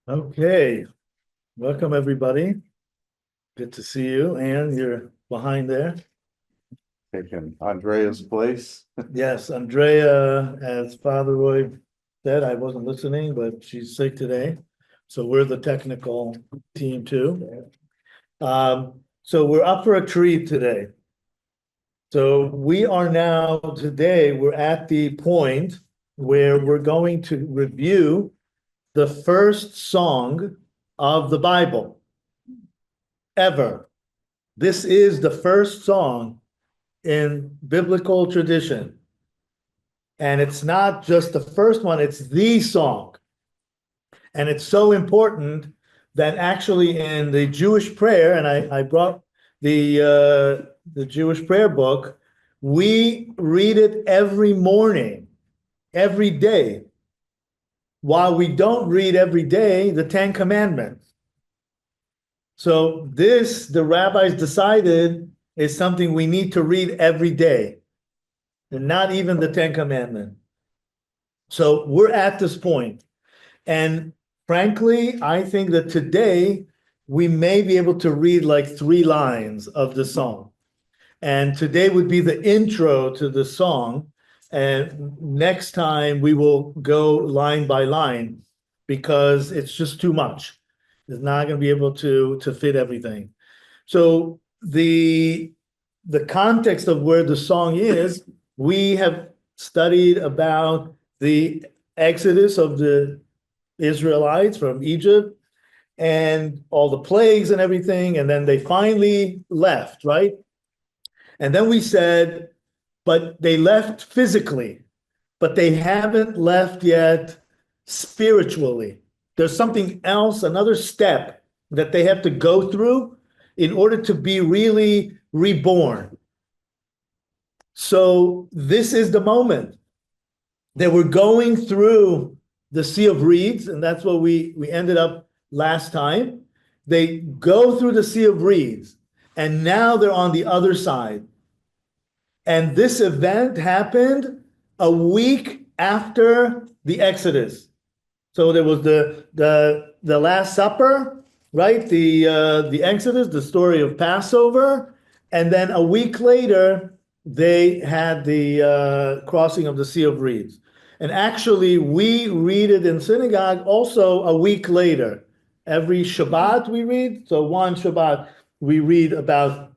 Okay, welcome everybody. Good to see you, and you're behind there. Taking Andrea's place. Yes, Andrea, as Father Roy said, I wasn't listening, but she's sick today. So we're the technical team too. So we're up for a treat today. So we are now, today, we're at the point where we're going to review the first song of the Bible ever. This is the first song in biblical tradition. And it's not just the first one, it's the song. And it's so important that actually in the Jewish prayer, and I brought the Jewish prayer book, we read it every morning, every day, while we don't read every day the Ten Commandments. So this, the rabbis decided, is something we need to read every day, and not even the Ten Commandments. So we're at this point. And frankly, I think that today we may be able to read like 3 lines of the song. And today would be the intro to the song. And next time we will go line by line because it's just too much. It's not going to be able to fit everything. So the context of where the song is, we have studied about the exodus of the Israelites from Egypt and all the plagues and everything, and then they finally left, right? And then we said, but they left physically, but they haven't left yet spiritually. There's something else, another step that they have to go through in order to be really reborn. So this is the moment that we're going through the Sea of Reeds, and that's what we ended up last time. They go through the Sea of Reeds, and now they're on the other side. And this event happened a week after the Exodus. So there was the Last Supper, right? The Exodus, the story of Passover, and then a week later they had the crossing of the Sea of Reeds. And actually, we read it in synagogue also a week later. Every Shabbat we read. So one Shabbat we read about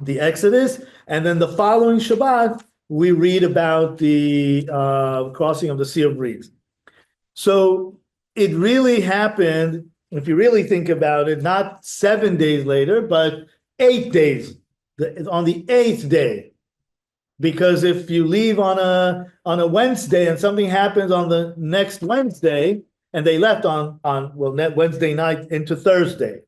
the Exodus, and then the following Shabbat we read about the crossing of the Sea of Reeds. So it really happened, if you really think about it, not 7 days later, but 8 days, on the 8th day. Because if you leave on a Wednesday and something happens on the next Wednesday, and they left on Wednesday night into Thursday.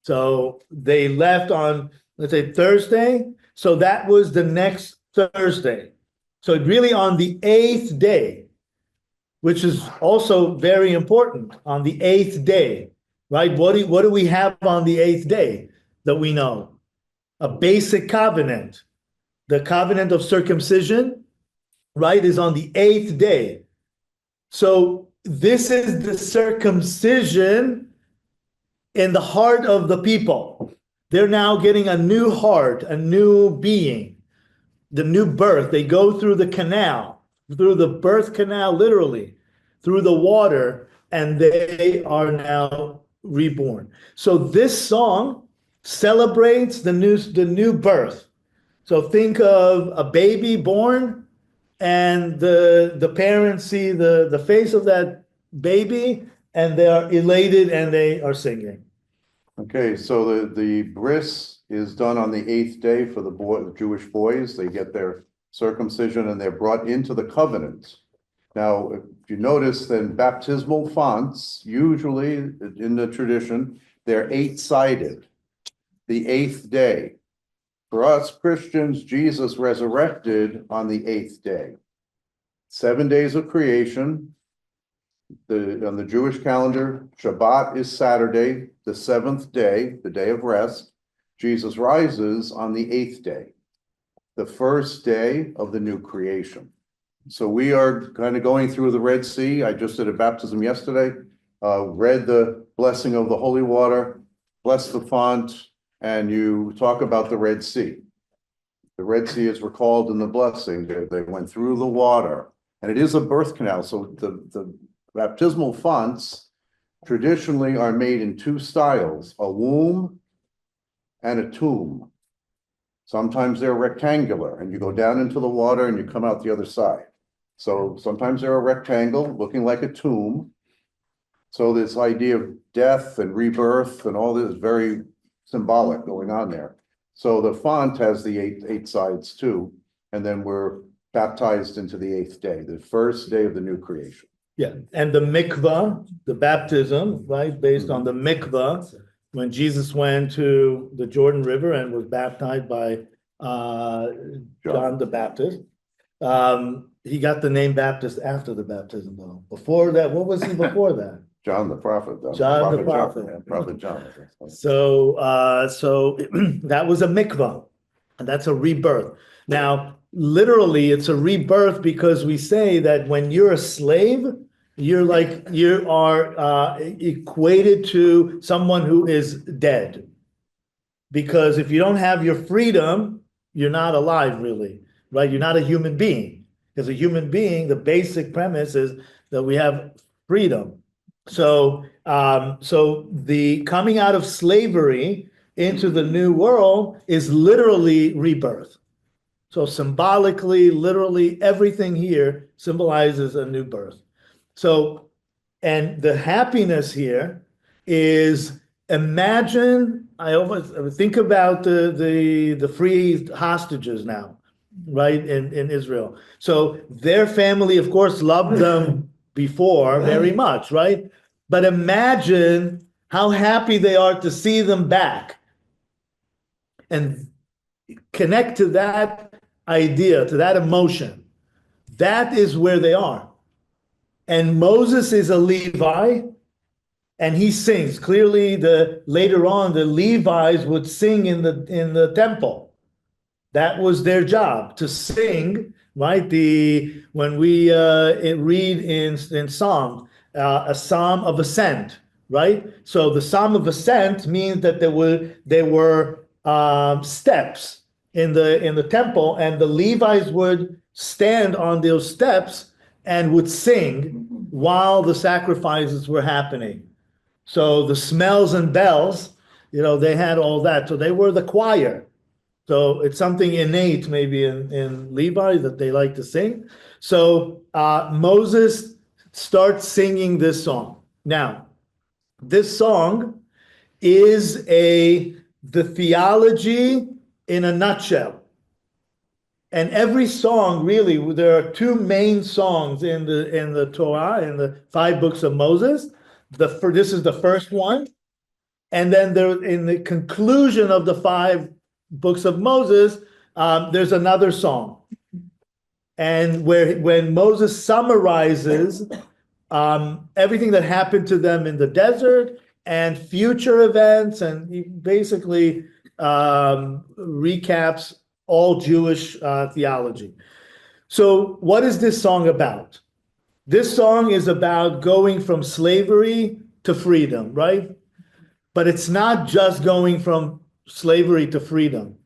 So they left on, let's say, Thursday. So that was the next Thursday. So it really on the 8th day, which is also very important, on the 8th day, right? What do we have on the 8th day that we know? A basic covenant. The covenant of circumcision, right, is on the 8th day. So this is the circumcision in the heart of the people. They're now getting a new heart, a new being, the new birth. They go through the canal, through the birth canal, literally, through the water, and they are now reborn. So this song celebrates the new birth. So think of a baby born, and the parents see the face of that baby, and they are elated and they are singing. Okay, so the bris is done on the 8th day for the Jewish boys. They get their circumcision and they're brought into the covenant. Now, if you notice, then baptismal fonts, usually in the tradition, they're 8-sided, the 8th day. For us Christians, Jesus resurrected on the 8th day. 7 days of creation. On the Jewish calendar, Shabbat is Saturday, the 7th day, the day of rest. Jesus rises on the 8th day. the first day of the new creation. So we are kind of going through the Red Sea. I just did a baptism yesterday, read the blessing of the holy water, bless the font, and you talk about the Red Sea. The Red Sea is recalled in the blessing. They went through the water, and it is a birth canal. So the baptismal fonts traditionally are made in two styles, a womb and a tomb. Sometimes they're rectangular, and you go down into the water and you come out the other side. So sometimes they're a rectangle looking like a tomb. So this idea of death and rebirth and all this is very symbolic going on there. So the font has the eight sides too, and then we're baptized into the 8th day, the first day of the new creation. Yeah, and the mikvah, the baptism, right, based on the mikvah, when Jesus went to the Jordan River and was baptized by John the Baptist. He got the name Baptist after the baptism, though. Before that, what was he before that? John the prophet, though. John the prophet. Prophet John. So that was a mikvah, and that's a rebirth. Now, literally, it's a rebirth because we say that when you're a slave, you are equated to someone who is dead. Because if you don't have your freedom, you're not alive, really, right? You're not a human being. As a human being, the basic premise is that we have freedom. So the coming out of slavery into the new world is literally rebirth. So symbolically, literally, everything here symbolizes a new birth. So, and the happiness here is, imagine, I always think about the free hostages now, right, in Israel. So their family, of course, loved them before very much, right? But imagine how happy they are to see them back, and connect to that idea, to that emotion. That is where they are. And Moses is a Levi, and he sings. Clearly, later on, the Levites would sing in the temple. That was their job, to sing, right? When we read in Psalm, a psalm of ascent, right? So the psalm of ascent means that there were steps in the temple, and the Levites would stand on those steps and would sing while the sacrifices were happening. So the smells and bells, they had all that. So they were the choir. So it's something innate maybe in Levi that they like to sing. So Moses starts singing this song. Now, this song is the theology in a nutshell. And every song, really, there are two main songs in the Torah, in the 5 books of Moses. This is the first one. And then there, in the conclusion of the 5 books of Moses, there's another song. And when Moses summarizes everything that happened to them in the desert and future events, and he basically recaps all Jewish theology. So what is this song about? This song is about going from slavery to freedom, right? But it's not just going from slavery to freedom.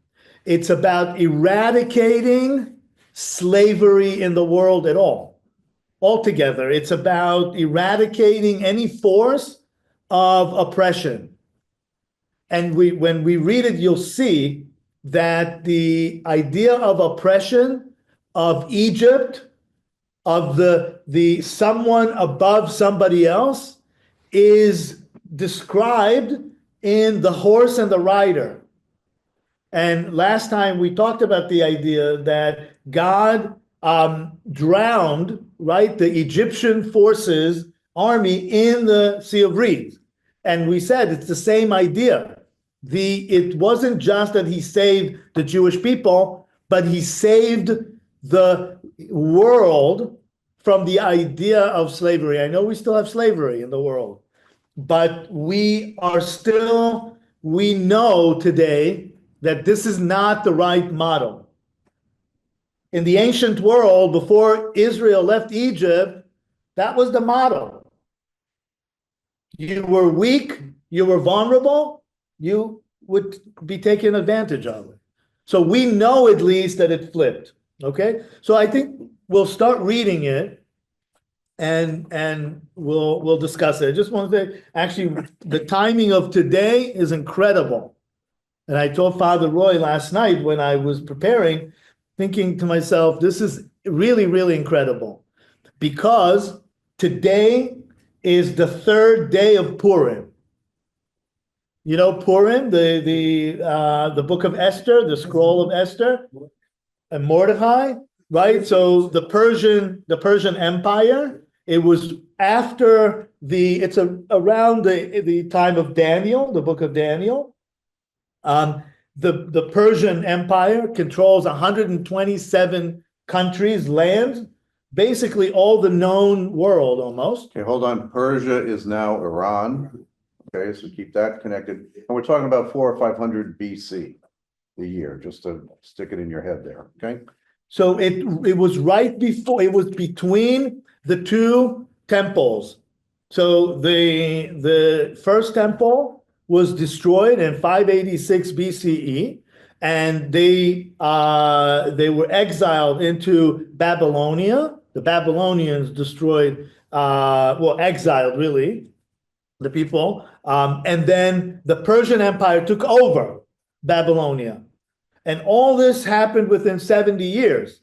It's about eradicating slavery in the world at all. Altogether, it's about eradicating any force of oppression. And when we read it, you'll see that the idea of oppression of Egypt, of the someone above somebody else, is described in the horse and the rider. And last time we talked about the idea that God drowned, right, the Egyptian forces army in the Sea of Reeds. And we said it's the same idea. It wasn't just that he saved the Jewish people, but he saved the world from the idea of slavery. I know we still have slavery in the world, but we know today that this is not the right model. in the ancient world, before Israel left Egypt, that was the motto. You were weak, you were vulnerable, you would be taken advantage of. So we know at least that it flipped. Okay, so I think we'll start reading it, and we'll discuss it. I just want to say, actually, the timing of today is incredible. And I told Father Roy last night when I was preparing, thinking to myself, this is really, really incredible, because today is the third day of Purim. You know Purim, the book of Esther, the scroll of Esther, and Mordecai, right? So the Persian Empire, it was after around the time of Daniel, the book of Daniel. The Persian Empire controls 127 countries, lands, basically all the known world almost. Okay, hold on. Persia is now Iran. Okay, so keep that connected. And we're talking about 400 or 500 BC, the year, just to stick it in your head there. Okay. So it was right before, it was between the two temples. So the first temple was destroyed in 586 BCE, and they were exiled into Babylonia. The Babylonians destroyed, exiled really, the people. And then the Persian Empire took over Babylonia. And all this happened within 70 years.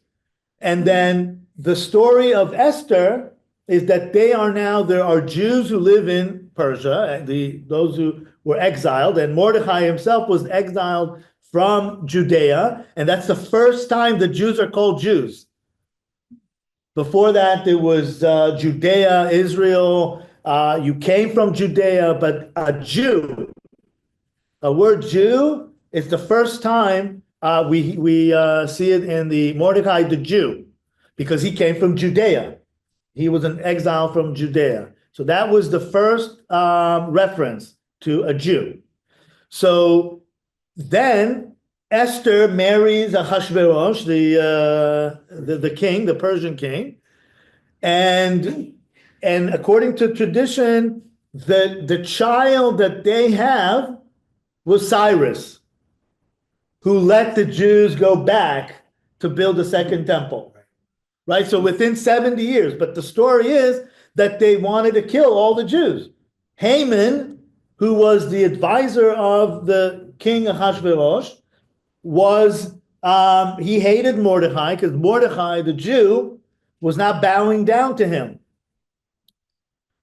And then the story of Esther is that there are Jews who live in Persia, those who were exiled, and Mordecai himself was exiled from Judea, and that's the first time the Jews are called Jews. Before that, there was Judea, Israel, you came from Judea, but a Jew, a word Jew, is the first time we see it in the Mordecai the Jew, because he came from Judea. He was an exile from Judea. So that was the first reference to a Jew. So then Esther marries Ahasuerus, the king, the Persian king, and according to tradition, the child that they have was Cyrus, who let the Jews go back to build a second temple, right? So within 70 years, but the story is that they wanted to kill all the Jews. Haman, who was the advisor of the king Ahasuerus, he hated Mordecai because Mordecai, the Jew, was not bowing down to him.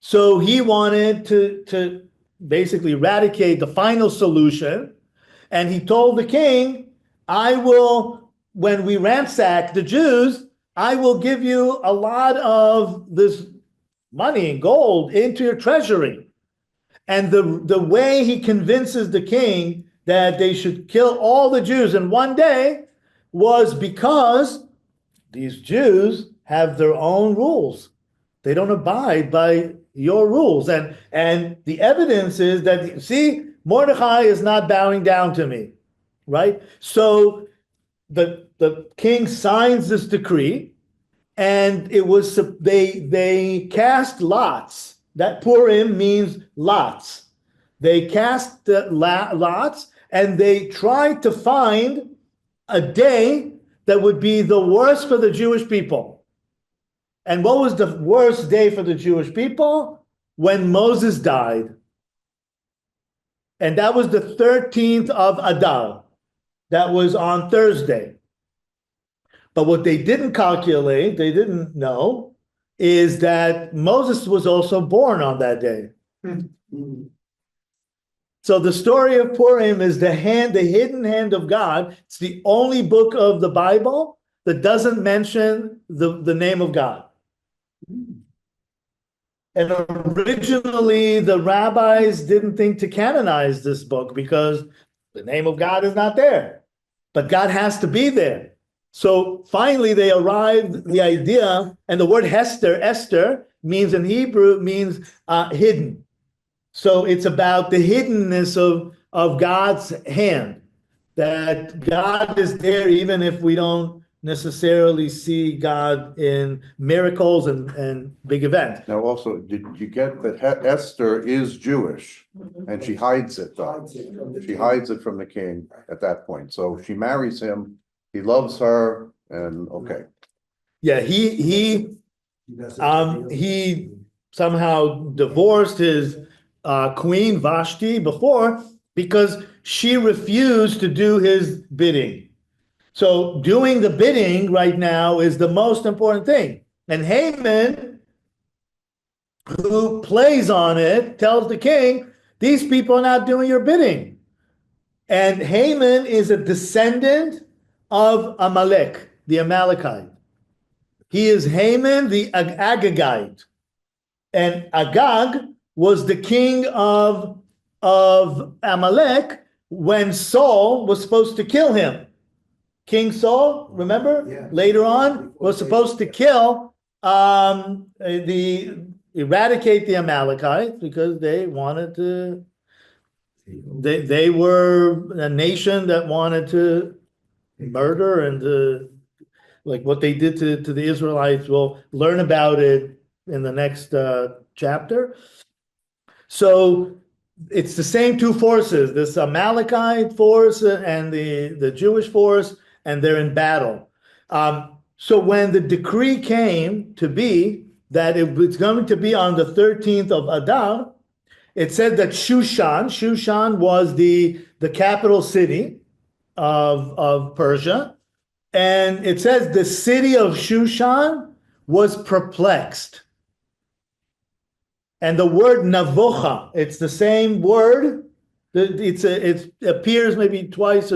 So he wanted to basically eradicate the final solution. And he told the king, when we ransack the Jews, I will give you a lot of this money, gold, into your treasury. And the way he convinces the king that they should kill all the Jews in one day was because these Jews have their own rules. They don't abide by your rules. And the evidence is that, see, Mordecai is not bowing down to me, right? So the king signs this decree, and it was they cast lots. That Purim means lots. They cast lots, and they tried to find a day that would be the worst for the Jewish people. And what was the worst day for the Jewish people? When Moses died. And that was the 13th of Adar. That was on Thursday. But what they didn't calculate, they didn't know, is that Moses was also born on that day. So the story of Purim is the hidden hand of God. It's the only book of the Bible that doesn't mention the name of God. And originally, the rabbis didn't think to canonize this book because the name of God is not there. But God has to be there. So finally, they arrived the idea, and the word Esther means in Hebrew, means hidden. So it's about the hiddenness of God's hand, that God is there even if we don't necessarily see God in miracles and big events. Now, also, did you get that Esther is Jewish and she hides it though? She hides it from the king at that point. So she marries him, he loves her, and okay. Yeah, he somehow divorced his queen Vashti before because she refused to do his bidding. So doing the bidding right now is the most important thing. And Haman, who plays on it, tells the king, these people are not doing your bidding. And Haman is a descendant of Amalek, the Amalekite. He is Haman the Agagite. And Agag was the king of Amalek when Saul was supposed to kill him. King Saul, remember? Yeah. Later on, was supposed to kill, eradicate the Amalekites because they wanted to, they were a nation that wanted to murder and to, like what they did to the Israelites. We'll learn about it in the next chapter. So it's the same two forces, this Amalekite force and the Jewish force, and they're in battle. So when the decree came to be that it was going to be on the 13th of Adar, it said that Shushan was the capital city of Persia. And it says the city of Shushan was perplexed. And the word navocha, it's the same word. It appears maybe twice,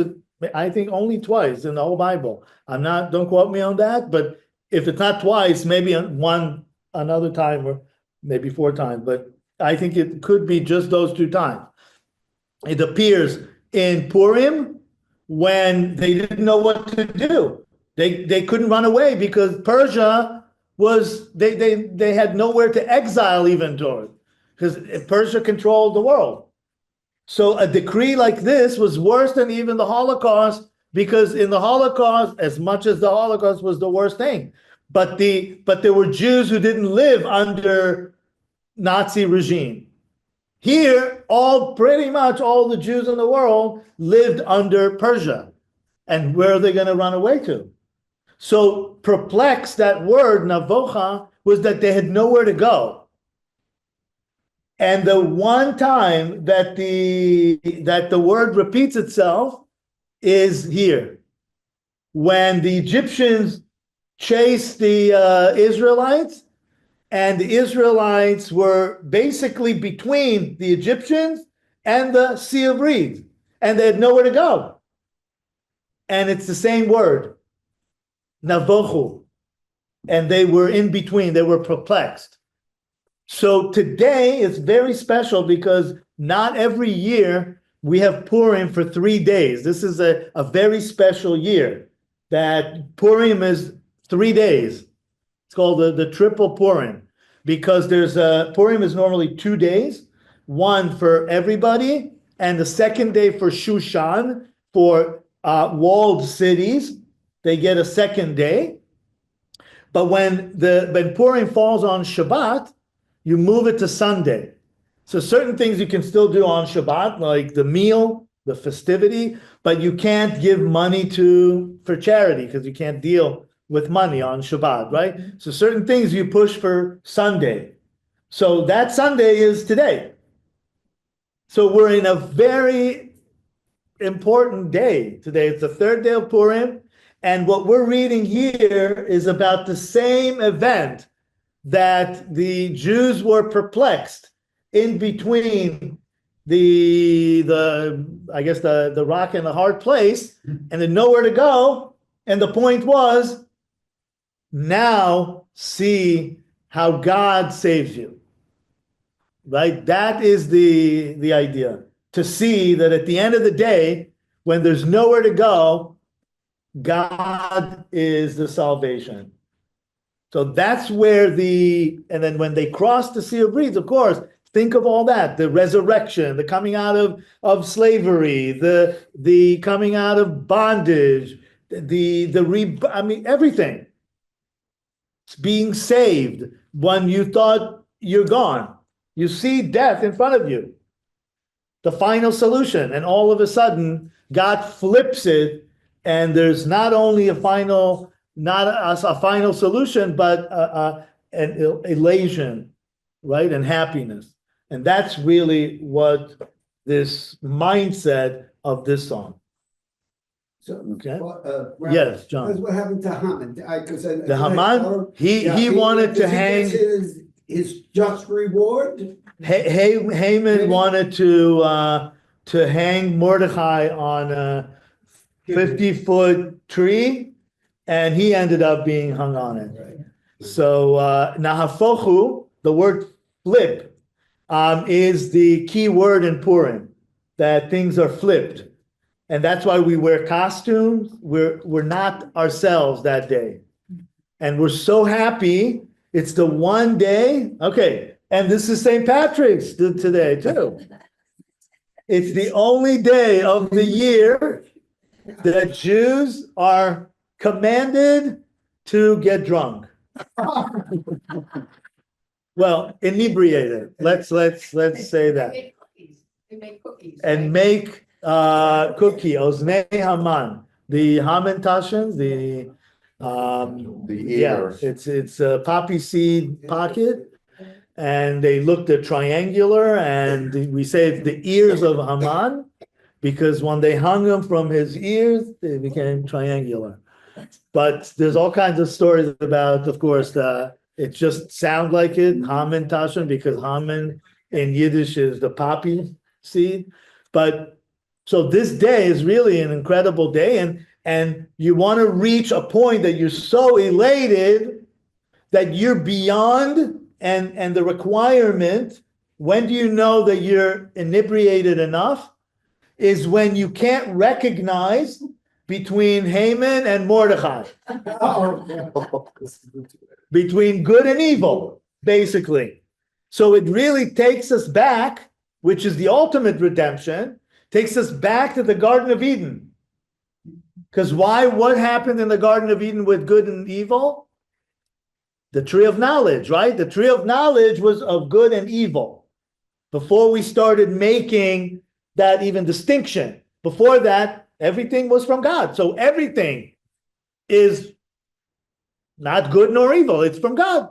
I think only twice in the whole Bible. Don't quote me on that, but if it's not twice, maybe another time, or maybe 4 times, but I think it could be just those 2 times. It appears in Purim when they didn't know what to do. They couldn't run away because Persia was, they had nowhere to exile even toward, because Persia controlled the world. So a decree like this was worse than even the Holocaust, because in the Holocaust, as much as the Holocaust was the worst thing, but there were Jews who didn't live under Nazi regime. Here, pretty much all the Jews in the world lived under Persia. And where are they going to run away to? So perplexed, that word, navocha, was that they had nowhere to go. And the one time that the word repeats itself is here. When the Egyptians chased the Israelites, and the Israelites were basically between the Egyptians and the Sea of Reeds, and they had nowhere to go. And it's the same word, navochu. And they were in between, they were perplexed. So today is very special because not every year we have Purim for 3 days. This is a very special year that Purim is 3 days. It's called the triple Purim, because Purim is normally 2 days, one for everybody, and the second day for Shushan, for walled cities. They get a second day. But when Purim falls on Shabbat, you move it to Sunday. So certain things you can still do on Shabbat, like the meal, the festivity, but you can't give money for charity because you can't deal with money on Shabbat, right? So certain things you push for Sunday. So that Sunday is today. So we're in a very important day today. It's the 3rd day of Purim. And what we're reading here is about the same event, that the Jews were perplexed in between the rock and the hard place, and then nowhere to go. And the point was, now see how God saves you. Right? That is the idea. To see that at the end of the day, when there's nowhere to go, God is the salvation. So that's where and then when they crossed the Sea of Reeds, of course, think of all that, the resurrection, the coming out of slavery, the coming out of bondage, I mean, everything. It's being saved when you thought you're gone. You see death in front of you. The final solution. And all of a sudden, God flips it, and there's not only a final, not a final solution, but an elation, right? And happiness. And that's really what this mindset of this song. So, Okay. Rabbi, Yes, John. what happened to Haman? The Haman, he wanted to hang. His just reward. Haman wanted to hang Mordecai on a 50-foot tree, and he ended up being hung on it. Right. So nahafochu, the word flip, is the key word in Purim, that things are flipped. And that's why we wear costumes. We're not ourselves that day. And we're so happy. It's the one day. Okay. And this is St. Patrick's today too. It's the only day of the year that Jews are commanded to get drunk. Well, inebriated. Let's say that. They make cookies. And make cookie, Oznei Haman, the Hamantaschen, the ear. it's a poppy seed pocket, and they looked at triangular, and we say it's the ears of Haman, because when they hung him from his ears, they became triangular. But there's all kinds of stories about, of course, it just sounds like it, Hamantaschen, because Haman in Yiddish is the poppy seed, but so this day is really an incredible day, and you want to reach a point that you're so elated that you're beyond and the requirement. When do you know that you're inebriated enough? Is when you can't recognize between Haman and Mordecai, between good and evil, basically. So it really takes us back, which is the ultimate redemption, takes us back to the Garden of Eden. Because why? What happened in the Garden of Eden with good and evil? The tree of knowledge, right? The tree of knowledge was of good and evil. Before we started making that even distinction. Before that, everything was from God. So everything is not good nor evil. It's from God,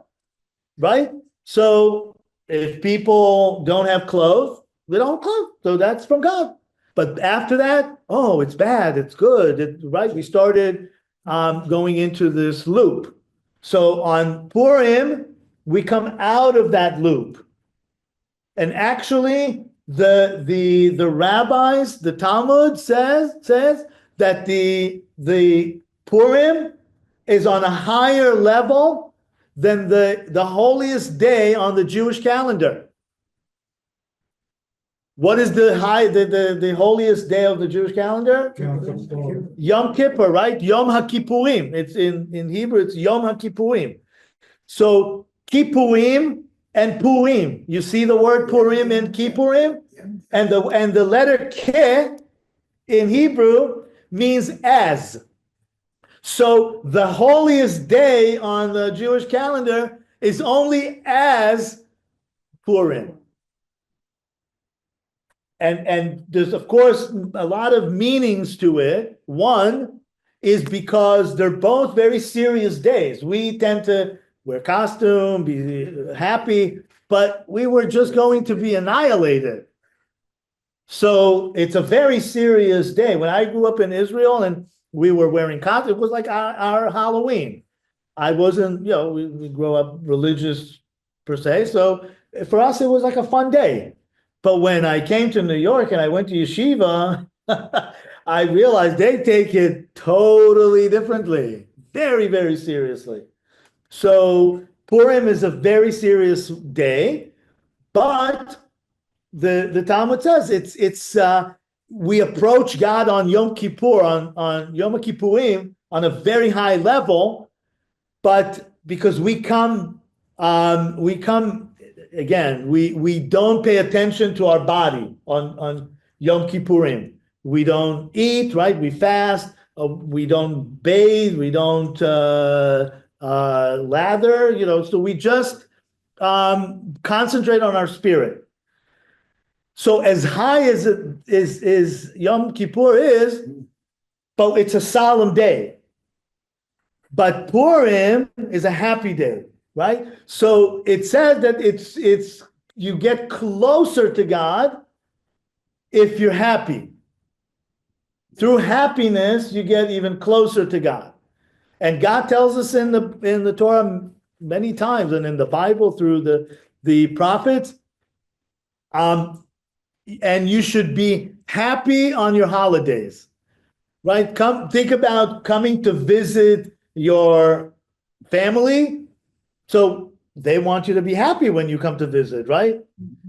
right? So if people don't have clothes, they don't have clothes. So that's from God. But after that, oh, it's bad, it's good, right? We started going into this loop. So on Purim, we come out of that loop. And actually, the rabbis, the Talmud says that the Purim is on a higher level than the holiest day on the Jewish calendar. What is the holiest day of the Jewish calendar? Yom Kippur, right? Yom HaKippurim. It's in Hebrew, it's Yom HaKippurim. So Kippurim and Purim. You see the word Purim and Kippurim? And the letter Ke in Hebrew means as. So the holiest day on the Jewish calendar is only as Purim. And there's, of course, a lot of meanings to it. One is because they're both very serious days. We tend to wear costume, be happy, but we were just going to be annihilated. So it's a very serious day. When I grew up in Israel and we were wearing costume, it was like our Halloween. I wasn't, we grew up religious per se. So for us, it was like a fun day. But when I came to New York and I went to yeshiva, I realized they take it totally differently, very, very seriously. So Purim is a very serious day, but the Talmud says it's we approach God on Yom Kippur, on Yom Kippurim, on a very high level, but because we come again, we don't pay attention to our body on Yom Kippurim. We don't eat, right? We fast. we don't bathe, we don't lather, so we just concentrate on our spirit. So as high as it is Yom Kippur is, but it's a solemn day. But Purim is a happy day, right? So it says that it's you get closer to God if you're happy. Through happiness, you get even closer to God. And God tells us in the Torah many times, and in the Bible through the prophets, and you should be happy on your holidays, right? Think about coming to visit your family. So they want you to be happy when you come to visit, right?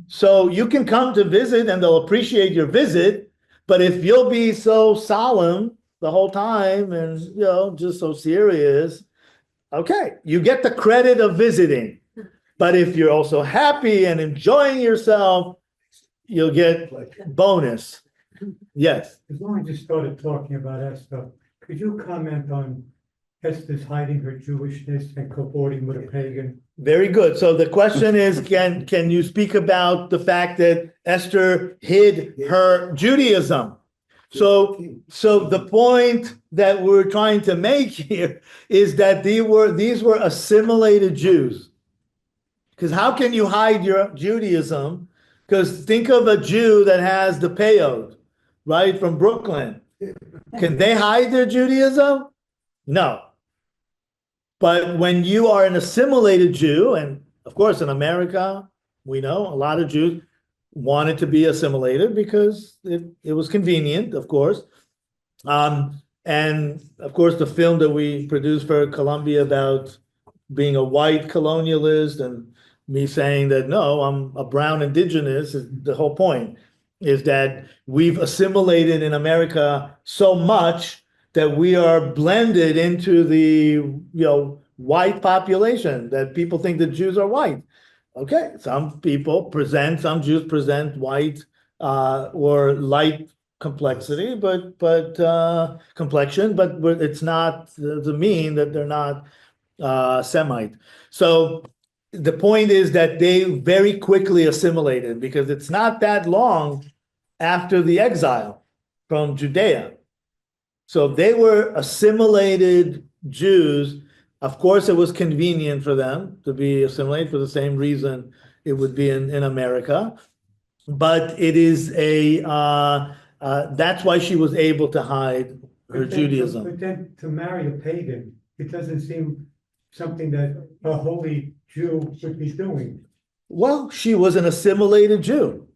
So you can come to visit and they'll appreciate your visit, but if you'll be so solemn the whole time and, just so serious, okay, you get the credit of visiting. But if you're also happy and enjoying yourself, you'll get bonus. Yes. As long as you started talking about Esther, could you comment on Esther's hiding her Jewishness and cavorting with a pagan? Very good. So the question is, can you speak about the fact that Esther hid her Judaism? So the point that we're trying to make here is that these were assimilated Jews. Because how can you hide your Judaism? Because think of a Jew that has the peyot, right, from Brooklyn. Can they hide their Judaism? No. But when you are an assimilated Jew, and of course in America, we know a lot of Jews wanted to be assimilated because it was convenient, of course. And of course, the film that we produced for Columbia about being a white colonialist and me saying that, no, I'm a brown indigenous, is the whole point, is that we've assimilated in America so much that we are blended into the white population, that people think that Jews are white. Okay, some Jews present white or light complexity, but complexion, but it's not to mean that they're not Semite. So the point is that they very quickly assimilated, because it's not that long after the exile from Judea. So they were assimilated Jews. Of course, it was convenient for them to be assimilated for the same reason it would be in America. But it is that's why she was able to hide her Judaism. But then to marry a pagan, it doesn't seem something that a holy Jew would be doing. Well, she was an assimilated Jew.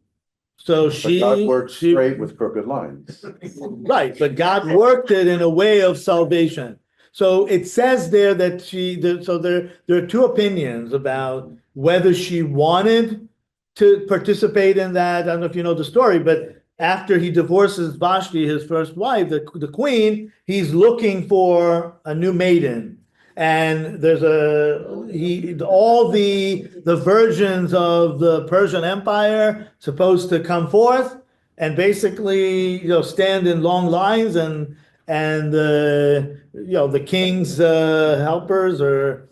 So But God works straight with crooked lines. Right, but God worked it in a way of salvation. So it says there that there are two opinions about whether she wanted to participate in that. I don't know if you know the story, but after he divorces Vashti, his first wife, the queen, he's looking for a new maiden. And there's all the virgins of the Persian Empire supposed to come forth and basically stand in long lines, and the king's helpers or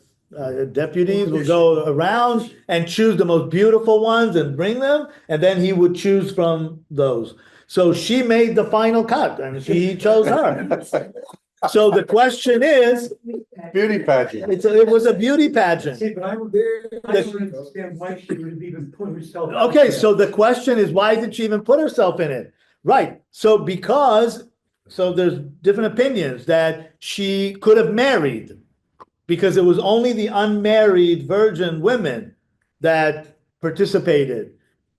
deputies will go around and choose the most beautiful ones and bring them, and then he would choose from those. So she made the final cut and he chose her. So the question is, Beauty pageant. it was a beauty pageant. See, but I don't understand why she would have even put herself. Okay, so the question is, why did she even put herself in it? Right, so there's different opinions that she could have married, because it was only the unmarried virgin women that participated.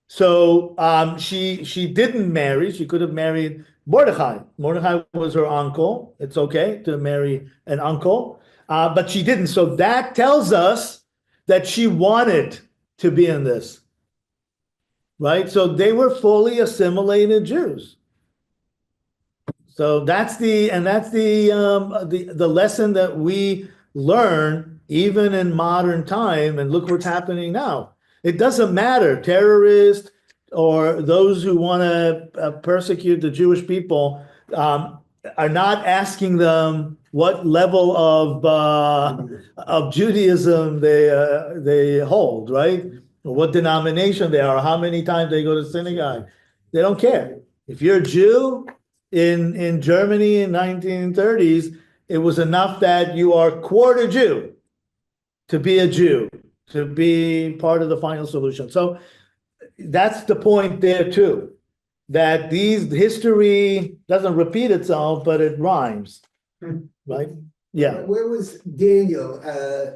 So she didn't marry. She could have married Mordechai. Mordechai was her uncle. It's okay to marry an uncle, but she didn't. So that tells us that she wanted to be in this, right? So they were fully assimilated Jews. So that's the lesson that we learn even in modern time. And look what's happening now. It doesn't matter, terrorists or those who want to persecute the Jewish people. are not asking them what level of Judaism they hold, right? Or what denomination they are, how many times they go to synagogue. They don't care. If you're a Jew in Germany in 1930s, it was enough that you are quarter Jew to be a Jew, to be part of the final solution. So that's the point there too, that these history doesn't repeat itself, but it rhymes, right? Yeah. Where was Daniel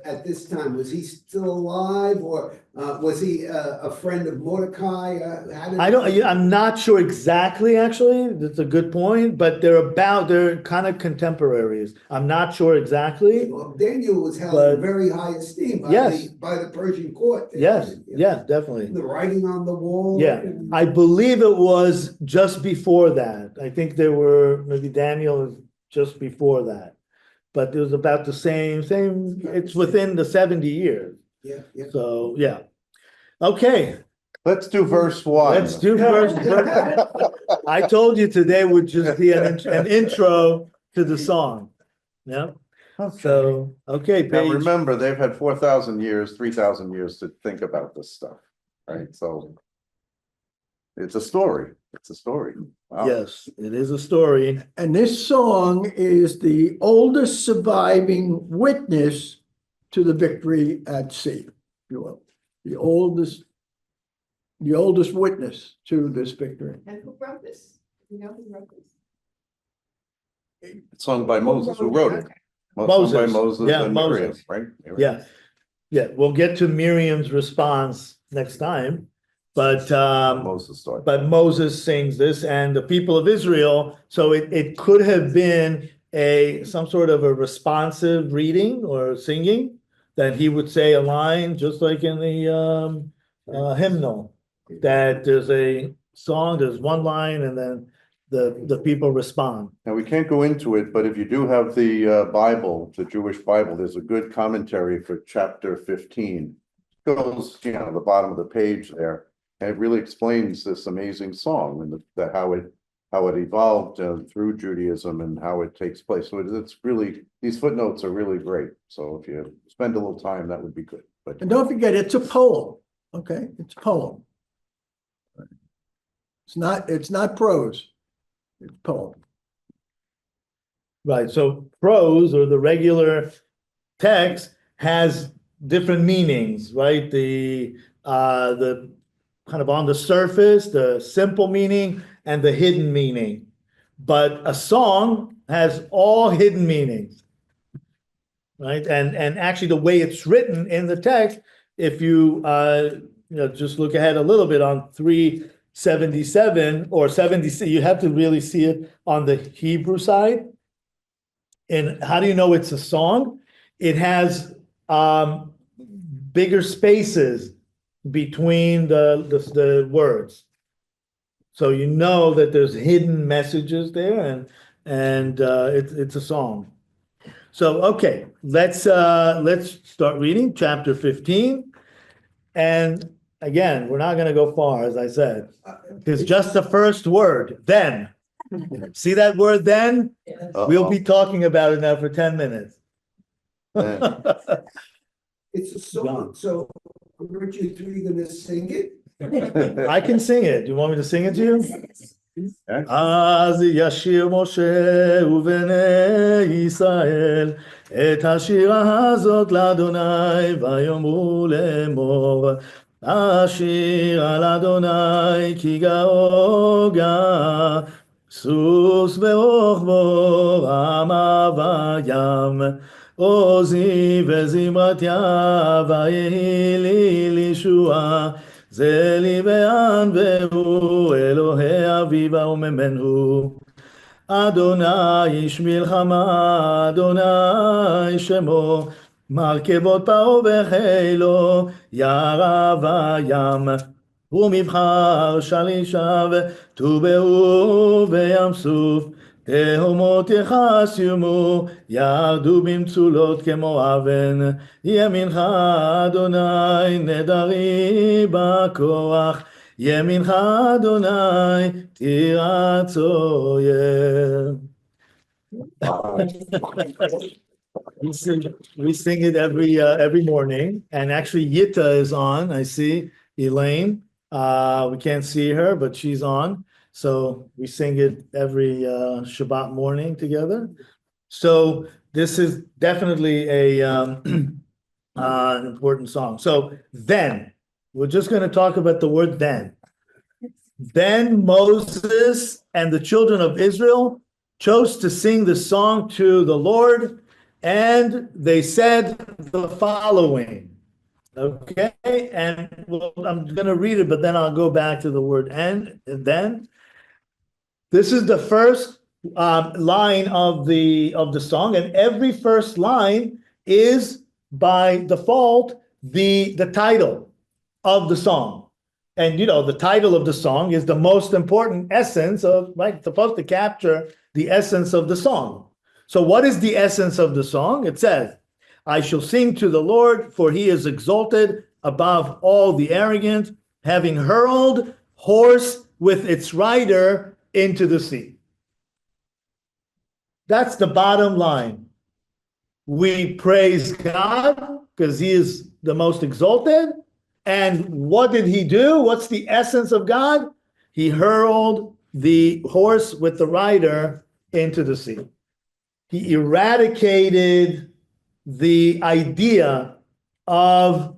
at this time? Was he still alive, or was he a friend of Mordecai? I'm not sure exactly, actually. That's a good point, but they're kind of contemporaries. I'm not sure exactly. Well, Daniel was held But- in very high esteem Yes. by the Persian court. Yes, yes, definitely. The writing on the wall. Yeah, I believe it was just before that. I think there were, maybe Daniel is just before that. But it was about the same, it's within the 70 years. Yeah, yeah. So, yeah. Okay, Let's do verse one. let's do verse. I told you today would just be an intro to the song. Yeah, so, okay, Now, page. remember, they've had 4,000 years, 3,000 years to think about this stuff, right? So it's a story. It's a story. Wow. Yes, it is a story. And this song is the oldest surviving witness to the victory at sea, if you will. The oldest witness to this victory. And who wrote this? You know who wrote this? It's sung by Moses, who wrote it. Okay. Sung by Moses. Moses Yeah, and Miriam, Moses. right? Yeah, yeah, we'll get to Miriam's response next time, but Moses started. but Moses sings this and the people of Israel, so it could have been some sort of a responsive reading or singing that he would say a line, just like in the hymnal, that there's a song, there's one line, and then the people respond. Now, we can't go into it, but if you do have the Bible, the Jewish Bible, there's a good commentary for chapter 15. It goes, the bottom of the page there, and it really explains this amazing song and how it evolved through Judaism and how it takes place. So it's really, these footnotes are really great. So if you spend a little time, that would be good. But And don't forget, it's a poem, okay? It's a poem. It's not prose, it's poem. Right, so prose or the regular text has different meanings, right? The kind of on the surface, the simple meaning and the hidden meaning. But a song has all hidden meanings, right? And actually the way it's written in the text, if you just look ahead a little bit on 377 or 70, you have to really see it on the Hebrew side. And how do you know it's a song? It has bigger spaces between the words. So you know that there's hidden messages there, and it's a song. So okay, let's start reading chapter 15. And again, we're not going to go far, as I said. It's just the first word, then. See that word, then? We'll be talking about it now for 10 minutes. It's a song, so aren't you three gonna sing it? I can sing it. Do you want me to sing it to you? אז ישיר משה ובני ישראל את השירה הזאת לאדוני ויאמרו לאמור השיר על אדוני כי גאו גא סוס ורוכבו רמה וים עוזי וזמרתיה ויהי לי לישועה זה לי ואן והוא אלוהי אביבה וממנו אדוני איש מלחמה אדוני שמו מרכבות פרעה וחילו יערה וים ומבחר שלישיו טובעו בים סוף תהומות יחסיומו ירדו במצולות כמו אבן ימינך אדוני נדרי בכוח ימינך אדוני תירץ אויב. We sing it every morning, and actually Yitta is on. I see Elaine. We can't see her, but she's on. So we sing it every Shabbat morning together. So this is definitely a an important song. So then, we're just going to talk about the word then. Then Moses and the children of Israel chose to sing the song to the Lord, and they said the following. Okay, and well, I'm going to read it, but then I'll go back to the word and then. This is the first line of the song, and every first line is by default the title of the song. And the title of the song is the most important essence of, right, supposed to capture the essence of the song. So what is the essence of the song? It says, I shall sing to the Lord, for he is exalted above all the arrogant, having hurled horse with its rider into the sea. That's the bottom line. We praise God because he is the most exalted. And what did he do? What's the essence of God? He hurled the horse with the rider into the sea. He eradicated the idea of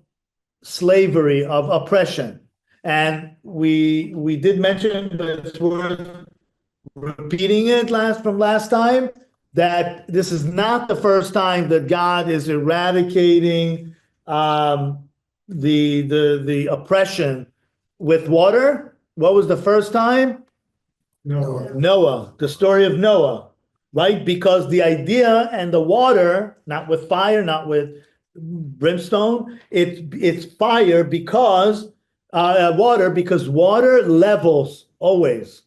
slavery, of oppression. And we did mention, but it's worth repeating it from last time, that this is not the first time that God is eradicating the oppression with water. What was the first time? Noah, the story of Noah, right? Because the idea and the water, not with fire, not with brimstone, it's fire because water, because water levels always.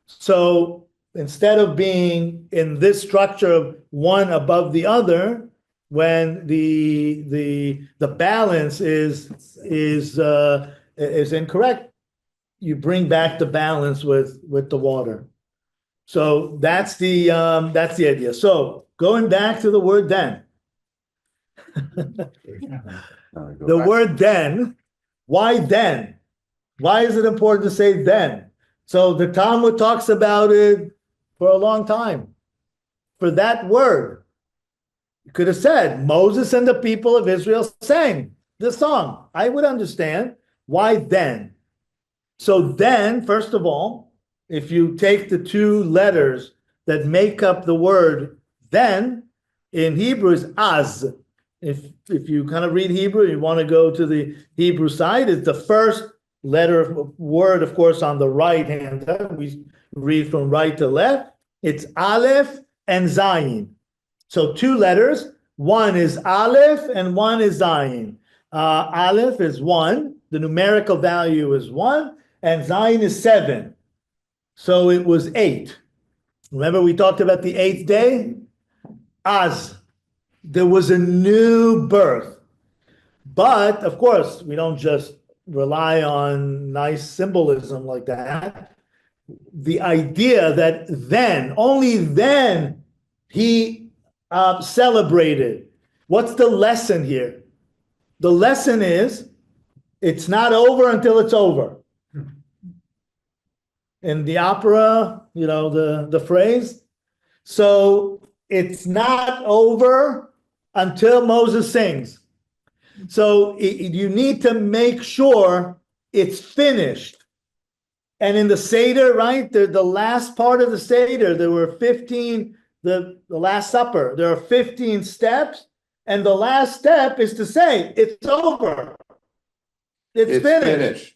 So instead of being in this structure of one above the other, when the balance is incorrect, you bring back the balance with the water. So that's the idea. So going back to the word then. The word then, why then? Why is it important to say then? So the Talmud talks about it for a long time. For that word, you could have said Moses and the people of Israel sang this song. I would understand. Why then? So then, first of all, if you take the two letters that make up the word then, in Hebrew is az. If you kind of read Hebrew, you want to go to the Hebrew side, it's the first letter of word, of course, on the right hand side. We read from right to left. It's Aleph and Zayin. So two letters. One is Aleph and one is Zayin. Aleph is 1. The numerical value is 1. And Zayin is 7. So it was 8. Remember we talked about the 8th day? Az. There was a new birth. But, of course, we don't just rely on nice symbolism like that. The idea that then, only then, he celebrated. What's the lesson here? The lesson is, it's not over until it's over. In the opera, the phrase. So it's not over until Moses sings. So you need to make sure it's finished. And in the Seder, right, the last part of the Seder, there were 15, the Last Supper, there are 15 steps. And the last step is to say, it's over. It's finished.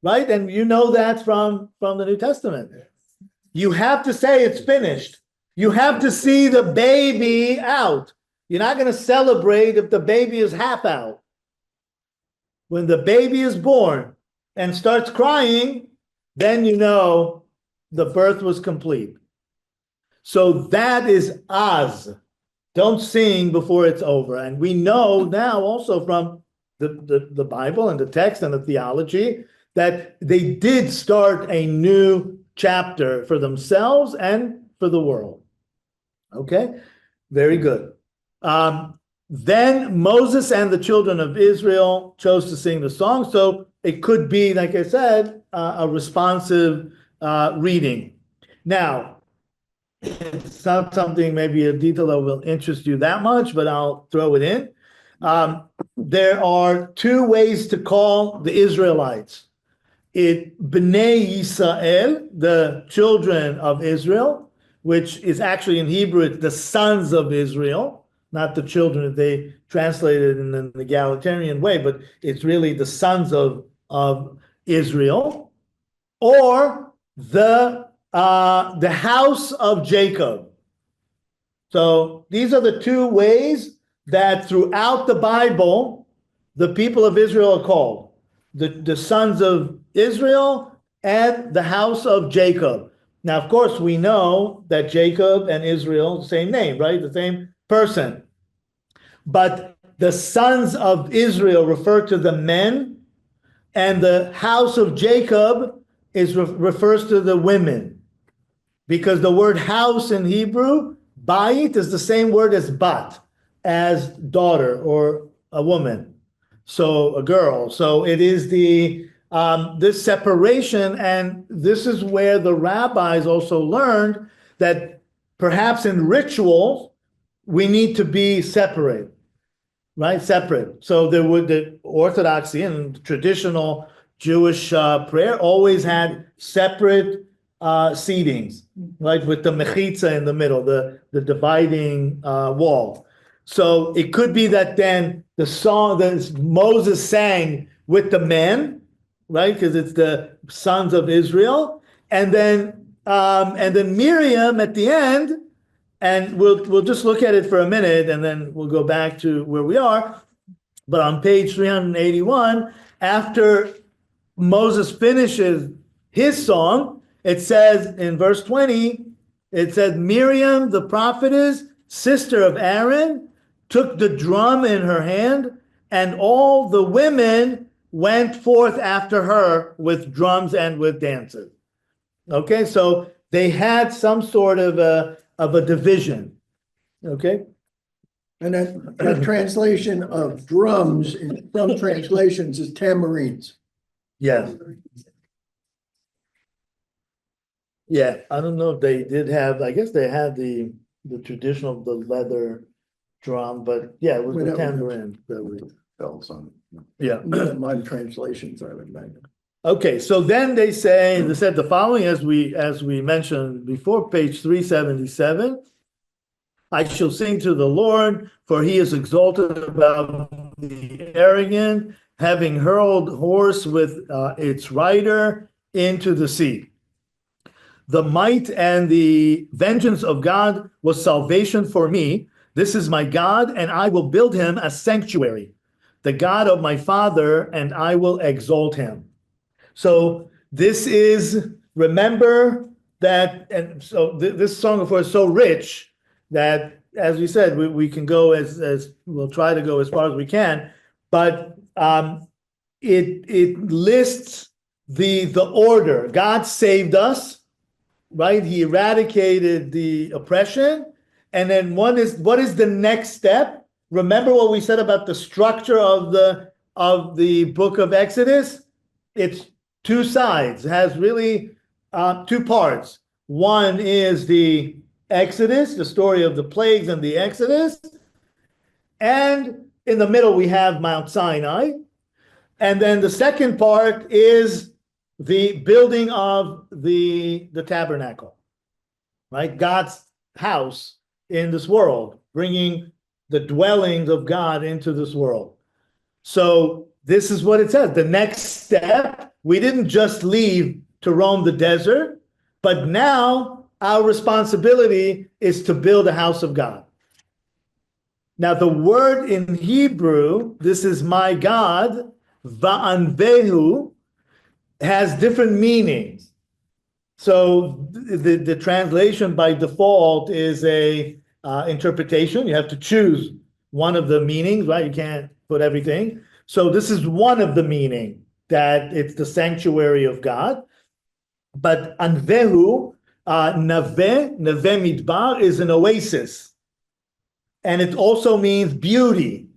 Right? And you know that from the New Testament. You have to say it's finished. You have to see the baby out. You're not going to celebrate if the baby is half out. When the baby is born and starts crying, then you know the birth was complete. So that is az. Don't sing before it's over. And we know now also from the Bible and the text and the theology that they did start a new chapter for themselves and for the world. Okay, very good. Then Moses and the children of Israel chose to sing the song. So it could be, like I said, a responsive reading. Now, it's not something, maybe a detail that will interest you that much, but I'll throw it in. There are two ways to call the Israelites. Bnei Yisrael, the children of Israel, which is actually in Hebrew, it's the sons of Israel, not the children that they translated in the egalitarian way, but it's really the sons of Israel, or the house of Jacob. So these are the two ways that throughout the Bible, the people of Israel are called. The sons of Israel and the house of Jacob. Now, of course, we know that Jacob and Israel, the same name, right? The same person. But the sons of Israel refer to the men, and the house of Jacob refers to the women. Because the word house in Hebrew, bayit, is the same word as bat, as daughter or a woman. So a girl. So it is this separation, and this is where the rabbis also learned that perhaps in rituals we need to be separate, right? Separate. So the orthodoxy and traditional Jewish prayer always had separate seatings, right? With the mechitza in the middle, the dividing wall. So it could be that then the song that Moses sang with the men, right? Because it's the sons of Israel, and then Miriam at the end, and we'll just look at it for a minute, and then we'll go back to where we are. But on page 381, after Moses finishes his song, it says in verse 20, it says, Miriam, the prophetess, sister of Aaron, took the drum in her hand, and all the women went forth after her with drums and with dances. Okay, so they had some sort of a division. Okay. And that translation of drums in some translations is tamarines. Yes. Yeah, I don't know if they did have, I guess they had the traditional, the leather drum, but yeah, it was the Whatever. tambourine that we, bells on it. yeah. My translations, I would imagine. Okay, so then they said the following, as we mentioned before, page 377. I shall sing to the Lord, for he is exalted above the arrogant, having hurled horse with its rider into the sea. The might and the vengeance of God was salvation for me. This is my God, and I will build him a sanctuary, the God of my father, and I will exalt him. So this is, remember that, and so this song of course is so rich that, as we said, we can go as we'll try to go as far as we can, but it lists the order. God saved us, right? He eradicated the oppression, and then what is the next step? Remember what we said about the structure of the book of Exodus? It's two sides. It has really two parts. One is the Exodus, the story of the plagues and the Exodus. And in the middle, we have Mount Sinai. And then the second part is the building of the tabernacle, right? God's house in this world, bringing the dwellings of God into this world. So this is what it says. The next step, we didn't just leave to roam the desert, but now our responsibility is to build a house of God. Now, the word in Hebrew, this is my God, va'anvehu, has different meanings. So the translation by default is a interpretation. You have to choose one of the meanings, right? You can't put everything. So this is one of the meaning, that it's the sanctuary of God. But anvehu Nave Midbar is an oasis. And it also means beauty.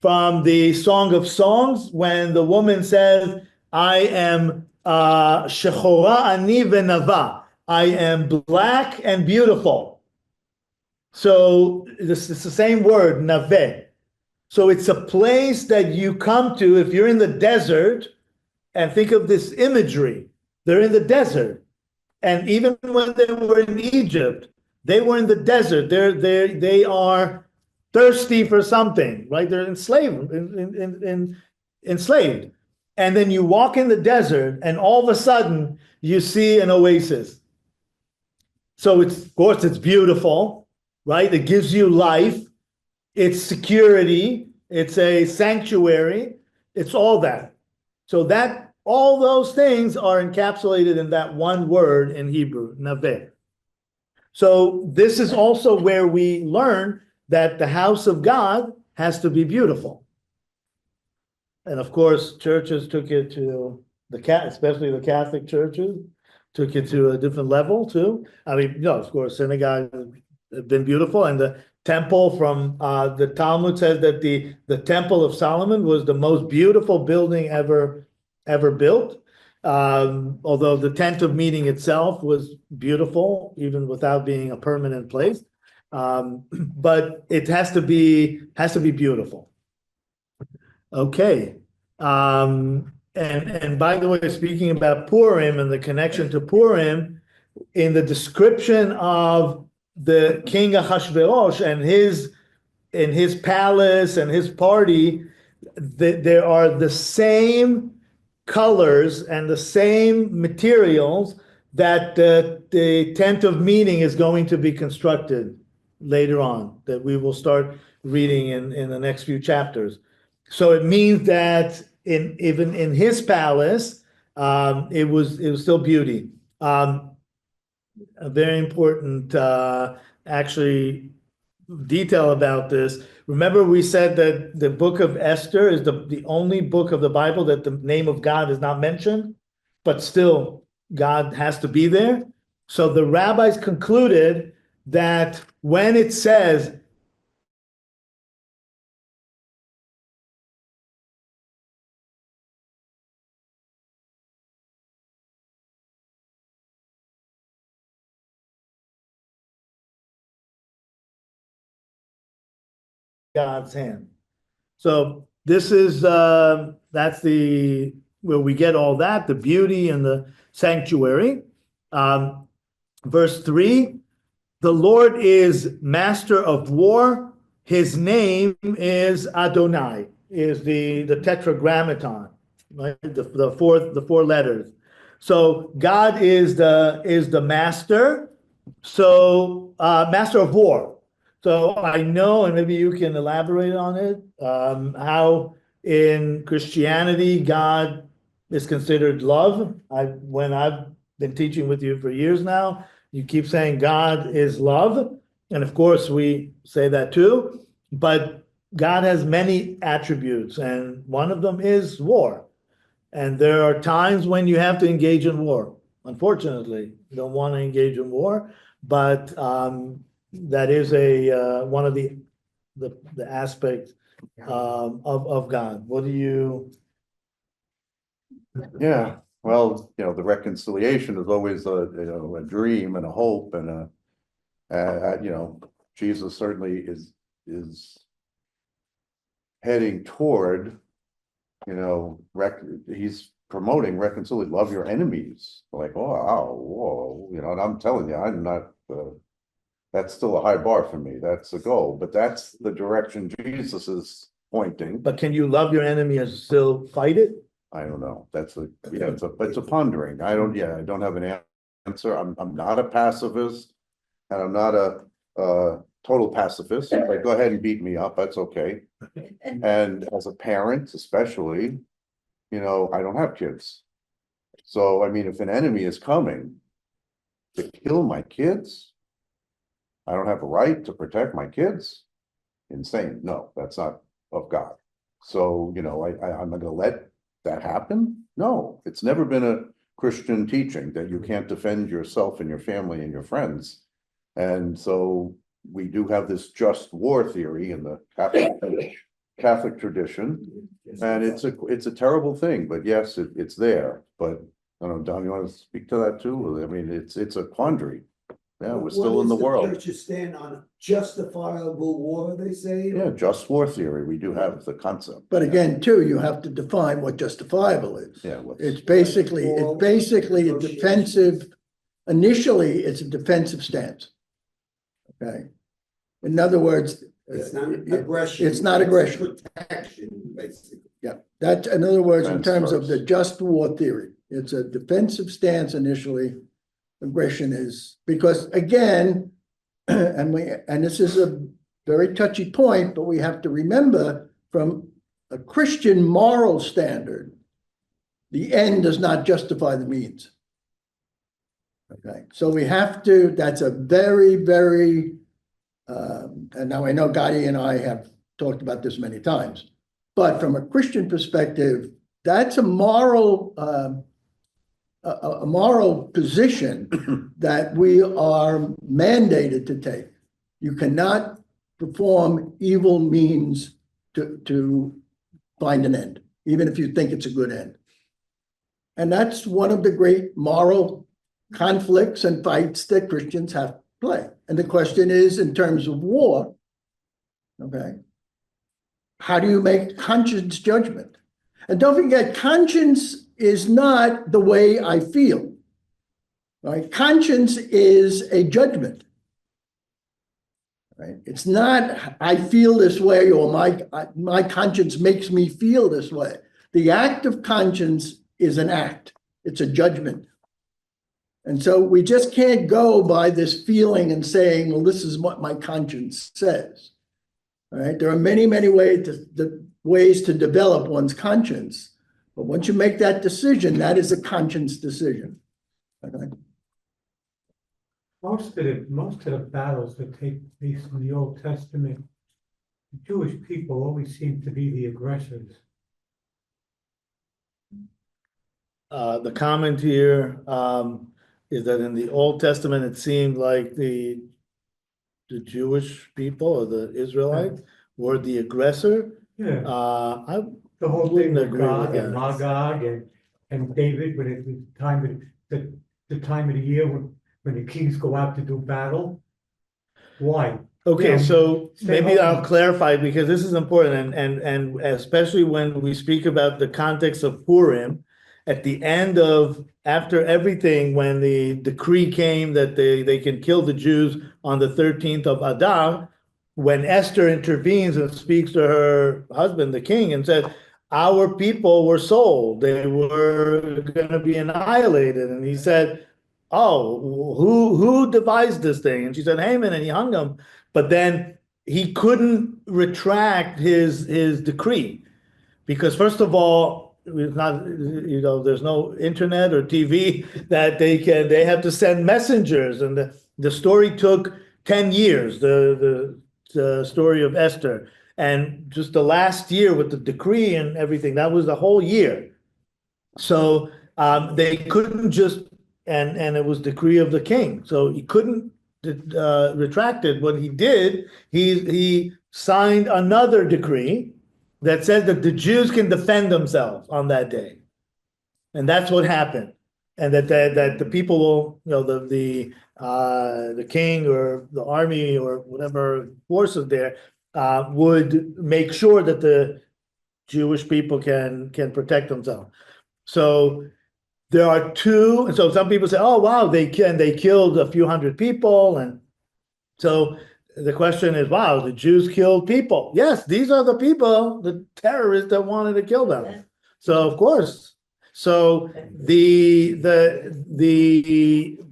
From the Song of Songs, when the woman says, I am Shechora ani venava, I am black and beautiful. So this is the same word, nave. So it's a place that you come to if you're in the desert, and think of this imagery. They're in the desert. And even when they were in Egypt, they were in the desert. They are thirsty for something, right? They're enslaved, enslaved. And then you walk in the desert, and all of a sudden you see an oasis. So it's, of course, it's beautiful, right? It gives you life. It's security. It's a sanctuary. It's all that. So that all those things are encapsulated in that one word in Hebrew, naveh. So this is also where we learn that the house of God has to be beautiful. And of course, churches took it to especially the Catholic churches, took it to a different level too. I mean, of course, synagogues have been beautiful, and the temple from the Talmud says that the Temple of Solomon was the most beautiful building ever built. Although the tent of meeting itself was beautiful, even without being a permanent place. But it has to be beautiful. Okay. And by the way, speaking about Purim and the connection to Purim, in the description of the king Ahasuerus and his palace and his party, there are the same colors and the same materials that the tent of meeting is going to be constructed later on, that we will start reading in the next few chapters. So it means that even in his palace, it was still beauty. A very important actually detail about this. Remember, we said that the book of Esther is the only book of the Bible that the name of God is not mentioned, but still God has to be there. So the rabbis concluded that when it says God's hand. So this is that's the where we get all that, the beauty and the sanctuary. Verse 3, the Lord is master of war. His name is Adonai, is the tetragrammaton, right? The four letters. So God is the master. So master of war. So I know, and maybe you can elaborate on it, how in Christianity God is considered love. When I've been teaching with you for years now, you keep saying God is love, and of course we say that too. But God has many attributes, and one of them is war. And there are times when you have to engage in war. Unfortunately, you don't want to engage in war, but that is one of the aspects of God. What do you? Yeah, well, the reconciliation is always a dream and a hope, and Jesus certainly is heading toward, he's promoting reconciliation. Love your enemies. Like, oh, wow, whoa, and I'm telling you, I'm not. That's still a high bar for me. That's the goal, but that's the direction Jesus is pointing. But can you love your enemy and still fight it? I don't know. It's a pondering. I don't have an answer. I'm not a pacifist, and I'm not a total pacifist. Like, go ahead and beat me up. That's okay. And as a parent, especially, I don't have kids. So, I mean, if an enemy is coming to kill my kids, I don't have a right to protect my kids. Insane. No, that's not of God. So, I'm not going to let that happen. No, it's never been Christian teaching that you can't defend yourself and your family and your friends. And so we do have this just war theory in the Catholic tradition, and it's a terrible thing, but yes, it's there. But I don't know, Don, you want to speak to that too? I mean, it's a quandary. Yeah, we're still in the world. Churches stand on justifiable war, they say? Yeah, just war theory. We do have the concept. But again, too, you have to define what justifiable is. Yeah, what's- It's basically a defensive, initially, it's a defensive stance. Okay? In other words. It's not aggression. It's not aggression. Protection, basically. Yeah, that, in other words, in Defense terms of the first. just war theory, it's a defensive stance initially. Aggression is, because again, and this is a very touchy point, but we have to remember from a Christian moral standard, the end does not justify the means. Okay, so we have to, that's a very, very, and now I know Gadi and I have talked about this many times, but from a Christian perspective, that's a moral position that we are mandated to take. You cannot perform evil means to find an end, even if you think it's a good end. And that's one of the great moral conflicts and fights that Christians have to play. And the question is, in terms of war, okay, how do you make conscience judgment? And don't forget, conscience is not the way I feel. Right? Conscience is a judgment. Right? It's not I feel this way or my conscience makes me feel this way. The act of conscience is an act. It's a judgment. And so we just can't go by this feeling and saying, well, this is what my conscience says. All right? There are many, many ways to develop one's conscience. But once you make that decision, that is a conscience decision. Okay? Most of the battles that take place in the Old Testament, the Jewish people always seem to be the aggressors. The comment here is that in the Old Testament, it seemed like the Jewish people or the Israelites were the aggressor. Yeah, I the whole thing wouldn't with agree with God and that. Magog and David, when it was the time of the year when the kings go out to do battle. Why? Okay, Yeah. so Stay maybe home. I'll clarify because this is important and especially when we speak about the context of Purim, at the end of, after everything, when the decree came that they can kill the Jews on the 13th of Adar, when Esther intervenes and speaks to her husband, the king, and said, our people were sold, they were gonna be annihilated. And he said, oh, who devised this thing? And she said, Haman, and he hung him. But then he couldn't retract his decree. Because first of all, it's not, there's no internet or TV that they have to send messengers. And the story took 10 years, the story of Esther. And just the last year with the decree and everything, that was the whole year. So they couldn't just, and it was decree of the king. So he couldn't retract it. What he did, he signed another decree that says that the Jews can defend themselves on that day. And that's what happened. And that the people will, the king or the army or whatever forces there would make sure that the Jewish people can protect themselves. So there are two, and so some people say, oh wow, they killed a few hundred people. And so the question is, wow, the Jews killed people. Yes, these are the people, the terrorists that wanted to kill them. So of course. So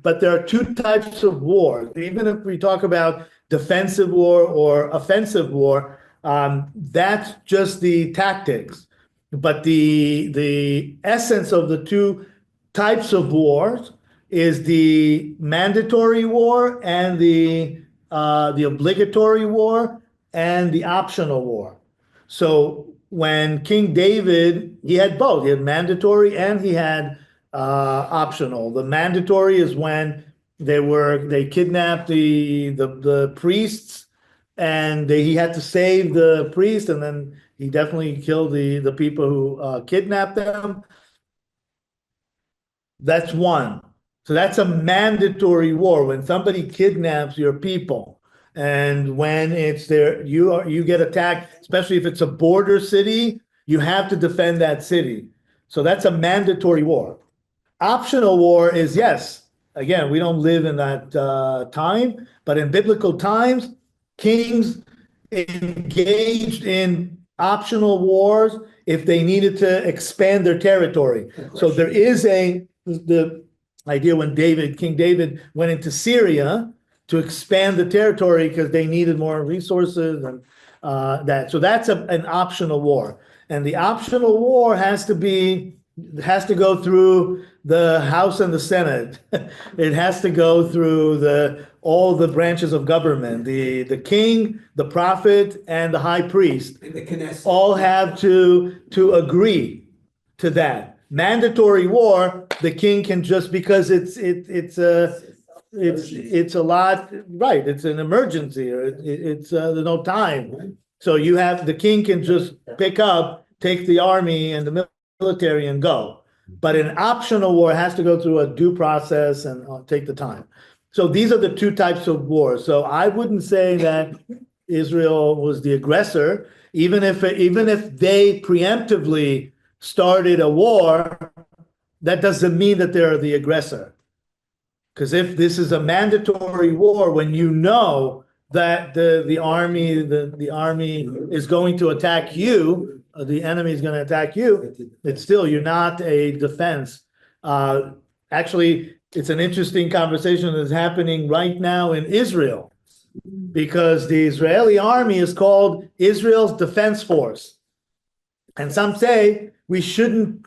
but there are two types of war. Even if we talk about defensive war or offensive war, that's just the tactics. But the essence of the two types of wars is the mandatory war and the obligatory war and the optional war. So when King David, he had both. He had mandatory and he had optional. The mandatory is when they kidnapped the priests, and he had to save the priest, and then he definitely killed the people who kidnapped them. That's one. So that's a mandatory war when somebody kidnaps your people, and when it's there, you get attacked, especially if it's a border city, you have to defend that city. So that's a mandatory war. Optional war is, yes, again, we don't live in that time, but in biblical times, kings engaged in optional wars if they needed to expand their territory. So there is the idea when King David went into Syria to expand the territory because they needed more resources and that. So that's an optional war. And the optional war has to go through the House and the Senate. It has to go through all the branches of government. The king, the prophet, and the high priest And the Knesset. all have to agree to that. Mandatory war, the king can just, because it's a lot, right? It's an emergency, or there's no time. So the king can just pick up, take the army and the military and go. But an optional war has to go through a due process and take the time. So these are the two types of wars. So I wouldn't say that Israel was the aggressor, even if they preemptively started a war, that doesn't mean that they're the aggressor. Because if this is a mandatory war, when you know that the army is going to attack you, the enemy is going to attack you, it's still, you're not a defense. Actually, it's an interesting conversation that's happening right now in Israel, because the Israeli army is called Israel's Defense Force. And some say we shouldn't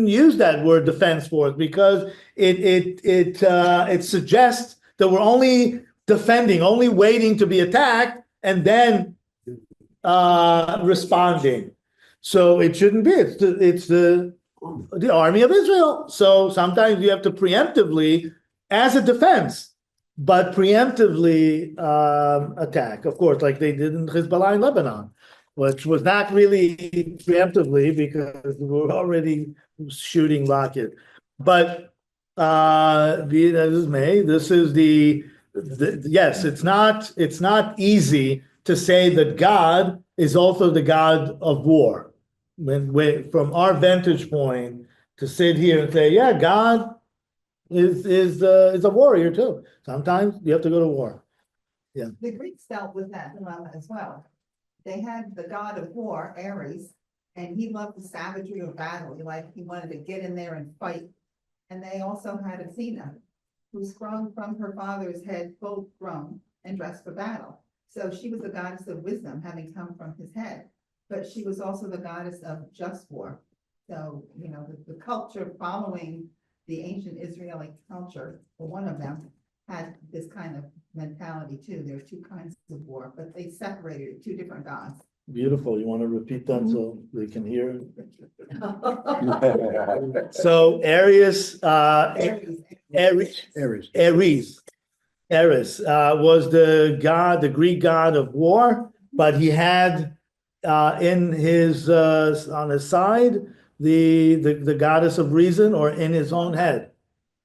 use that word defense force, because it suggests that we're only defending, only waiting to be attacked and then responding. So it shouldn't be. It's the army of Israel. So sometimes you have to preemptively, as a defense, but preemptively attack. Of course, like they did in Hezbollah in Lebanon, which was not really preemptively because we were already shooting rocket. But be that as may, this is yes, it's not easy to say that God is also the God of war. When from our vantage point, to sit here and say, yeah, God is a warrior too. Sometimes you have to go to war. The Greeks dealt with that dilemma as well. They had the god of war, Ares, and he loved the savagery of battle. He wanted to get in there and fight. And they also had Athena, who sprung from her father's head, full grown and dressed for battle. So she was the goddess of wisdom, having come from his head, but she was also the goddess of just war. So, the culture following the ancient Israeli culture, or one of them, had this kind of mentality too. There's two kinds of war, but they separated it, two different gods. Beautiful. You want to repeat that so they can hear? So Ares was the god, the Greek god of war, but he had in his on his side the goddess of reason, or in his own head.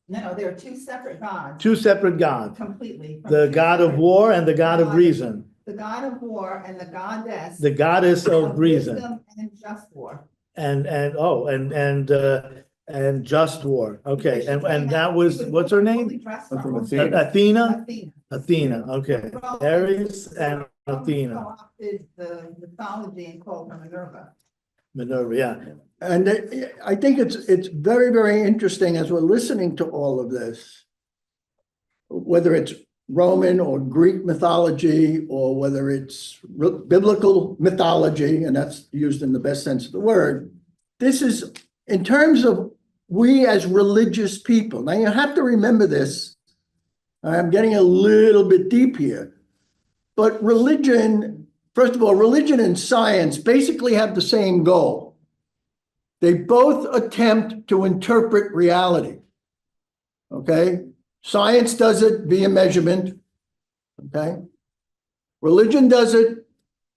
No, there are two separate gods. Two separate gods. Completely. The god of war and the god of reason. The god of war and the goddess. The goddess of reason. Wisdom and just war. And just war. Okay. And that was, what's her name? Athena? Athena. Okay. Ares and Athena. Co-opted the mythology and called her Minerva. Minerva, yeah. And I think it's very, very interesting as we're listening to all of this, whether it's Roman or Greek mythology, or whether it's biblical mythology, and that's used in the best sense of the word. This is in terms of we as religious people. Now you have to remember this. I'm getting a little bit deep here, but religion, first of all, religion and science basically have the same goal. They both attempt to interpret reality. Okay? Science does it via measurement. Okay? Religion does it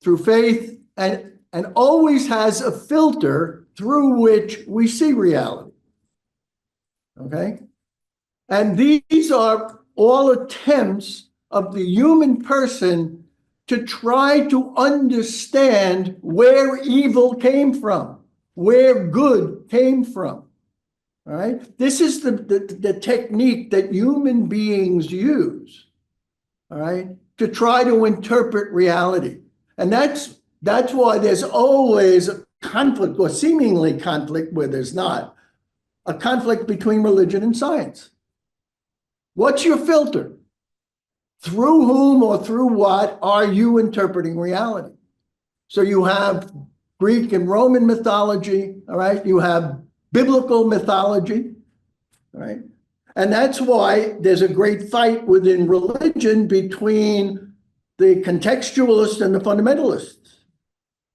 through faith and always has a filter through which we see reality. Okay? And these are all attempts of the human person to try to understand where evil came from, where good came from. All right? This is the technique that human beings use, all right, to try to interpret reality. And that's why there's always a conflict, or seemingly conflict where there's not, a conflict between religion and science. What's your filter? Through whom or through what are you interpreting reality? So you have Greek and Roman mythology, all right? You have biblical mythology, all right? And that's why there's a great fight within religion between the contextualists and the fundamentalists.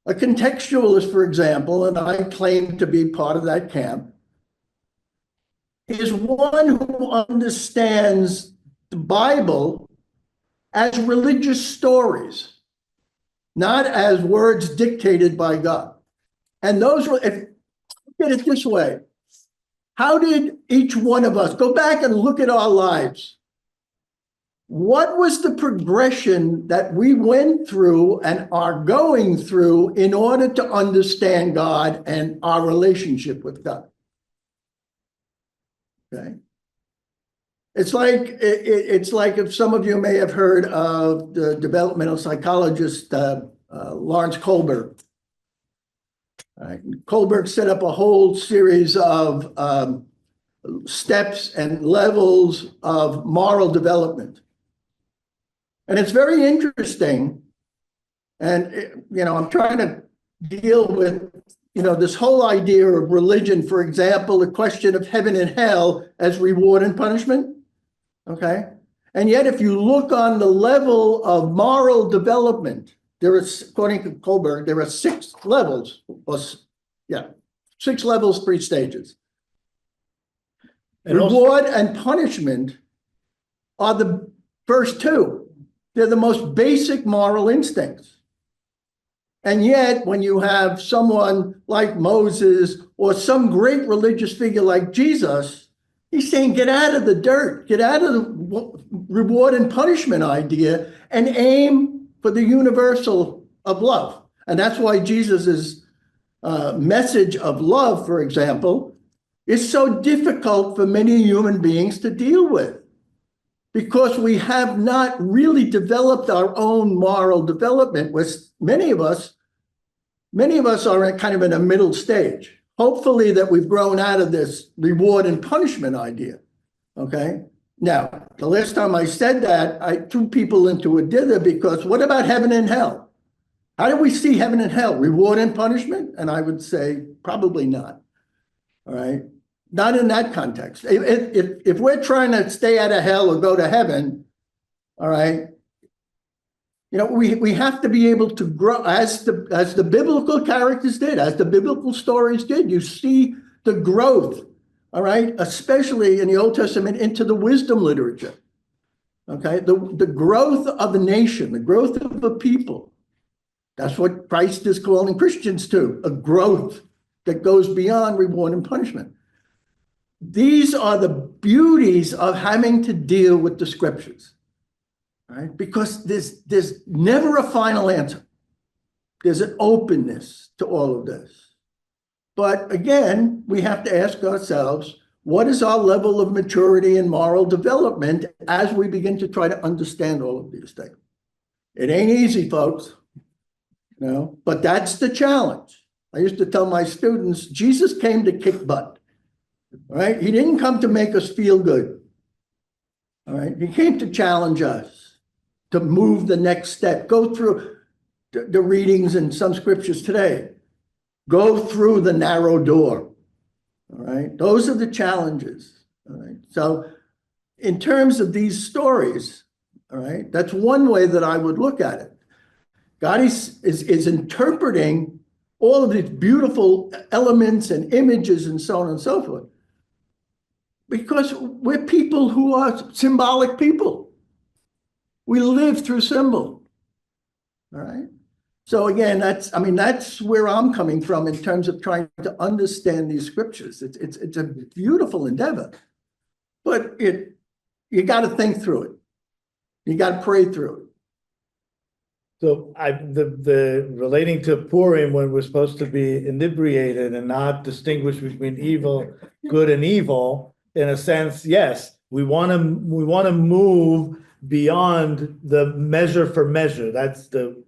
A contextualist, for example, and I claim to be part of that camp, is one who understands the Bible as religious stories, not as words dictated by God. And those were, if you look at it this way, how did each one of us go back and look at our lives? What was the progression that we went through and are going through in order to understand God and our relationship with God? Okay. It's like if some of you may have heard of the developmental psychologist Lawrence Kohlberg. Right. Kohlberg set up a whole series of steps and levels of moral development. And it's very interesting. And, I'm trying to deal with, this whole idea of religion, for example, the question of heaven and hell as reward and punishment. Okay. And yet, if you look on the level of moral development, there is, according to Kohlberg, there are 6 levels, 6 levels, 3 stages. And reward and punishment are the first 2. They're the most basic moral instincts. And yet, when you have someone like Moses or some great religious figure like Jesus, he's saying, get out of the dirt, get out of the reward and punishment idea and aim for the universal of love. And that's why Jesus's message of love, for example, is so difficult for many human beings to deal with, because we have not really developed our own moral development. With many of us are kind of in a middle stage. Hopefully that we've grown out of this reward and punishment idea. Okay. Now, the last time I said that, I threw people into a dither, because what about heaven and hell? How do we see heaven and hell? Reward and punishment? And I would say probably not. All right. Not in that context. If we're trying to stay out of hell or go to heaven, all right, we have to be able to grow as the biblical characters did, as the biblical stories did. You see the growth, all right, especially in the Old Testament, into the wisdom literature. Okay, the growth of a nation, the growth of a people. That's what Christ is calling Christians to, a growth that goes beyond reward and punishment. These are the beauties of having to deal with the scriptures, right? Because there's never a final answer. There's an openness to all of this. But again, we have to ask ourselves, what is our level of maturity and moral development as we begin to try to understand all of these things? It ain't easy, folks, but that's the challenge. I used to tell my students, Jesus came to kick butt. All right, he didn't come to make us feel good. All right, he came to challenge us to move the next step, go through the readings in some scriptures today, go through the narrow door. All right, those are the challenges. All right, so in terms of these stories, all right, that's one way that I would look at it. God is interpreting all of these beautiful elements and images and so on and so forth. Because we're people who are symbolic people. We live through symbol. All right. So again, that's where I'm coming from in terms of trying to understand these scriptures. It's a beautiful endeavor, but you got to think through it. You got to pray through it. So the relating to Purim, when we're supposed to be inebriated and not distinguish between evil, good and evil, in a sense, yes, we want to move beyond the measure for measure. That's the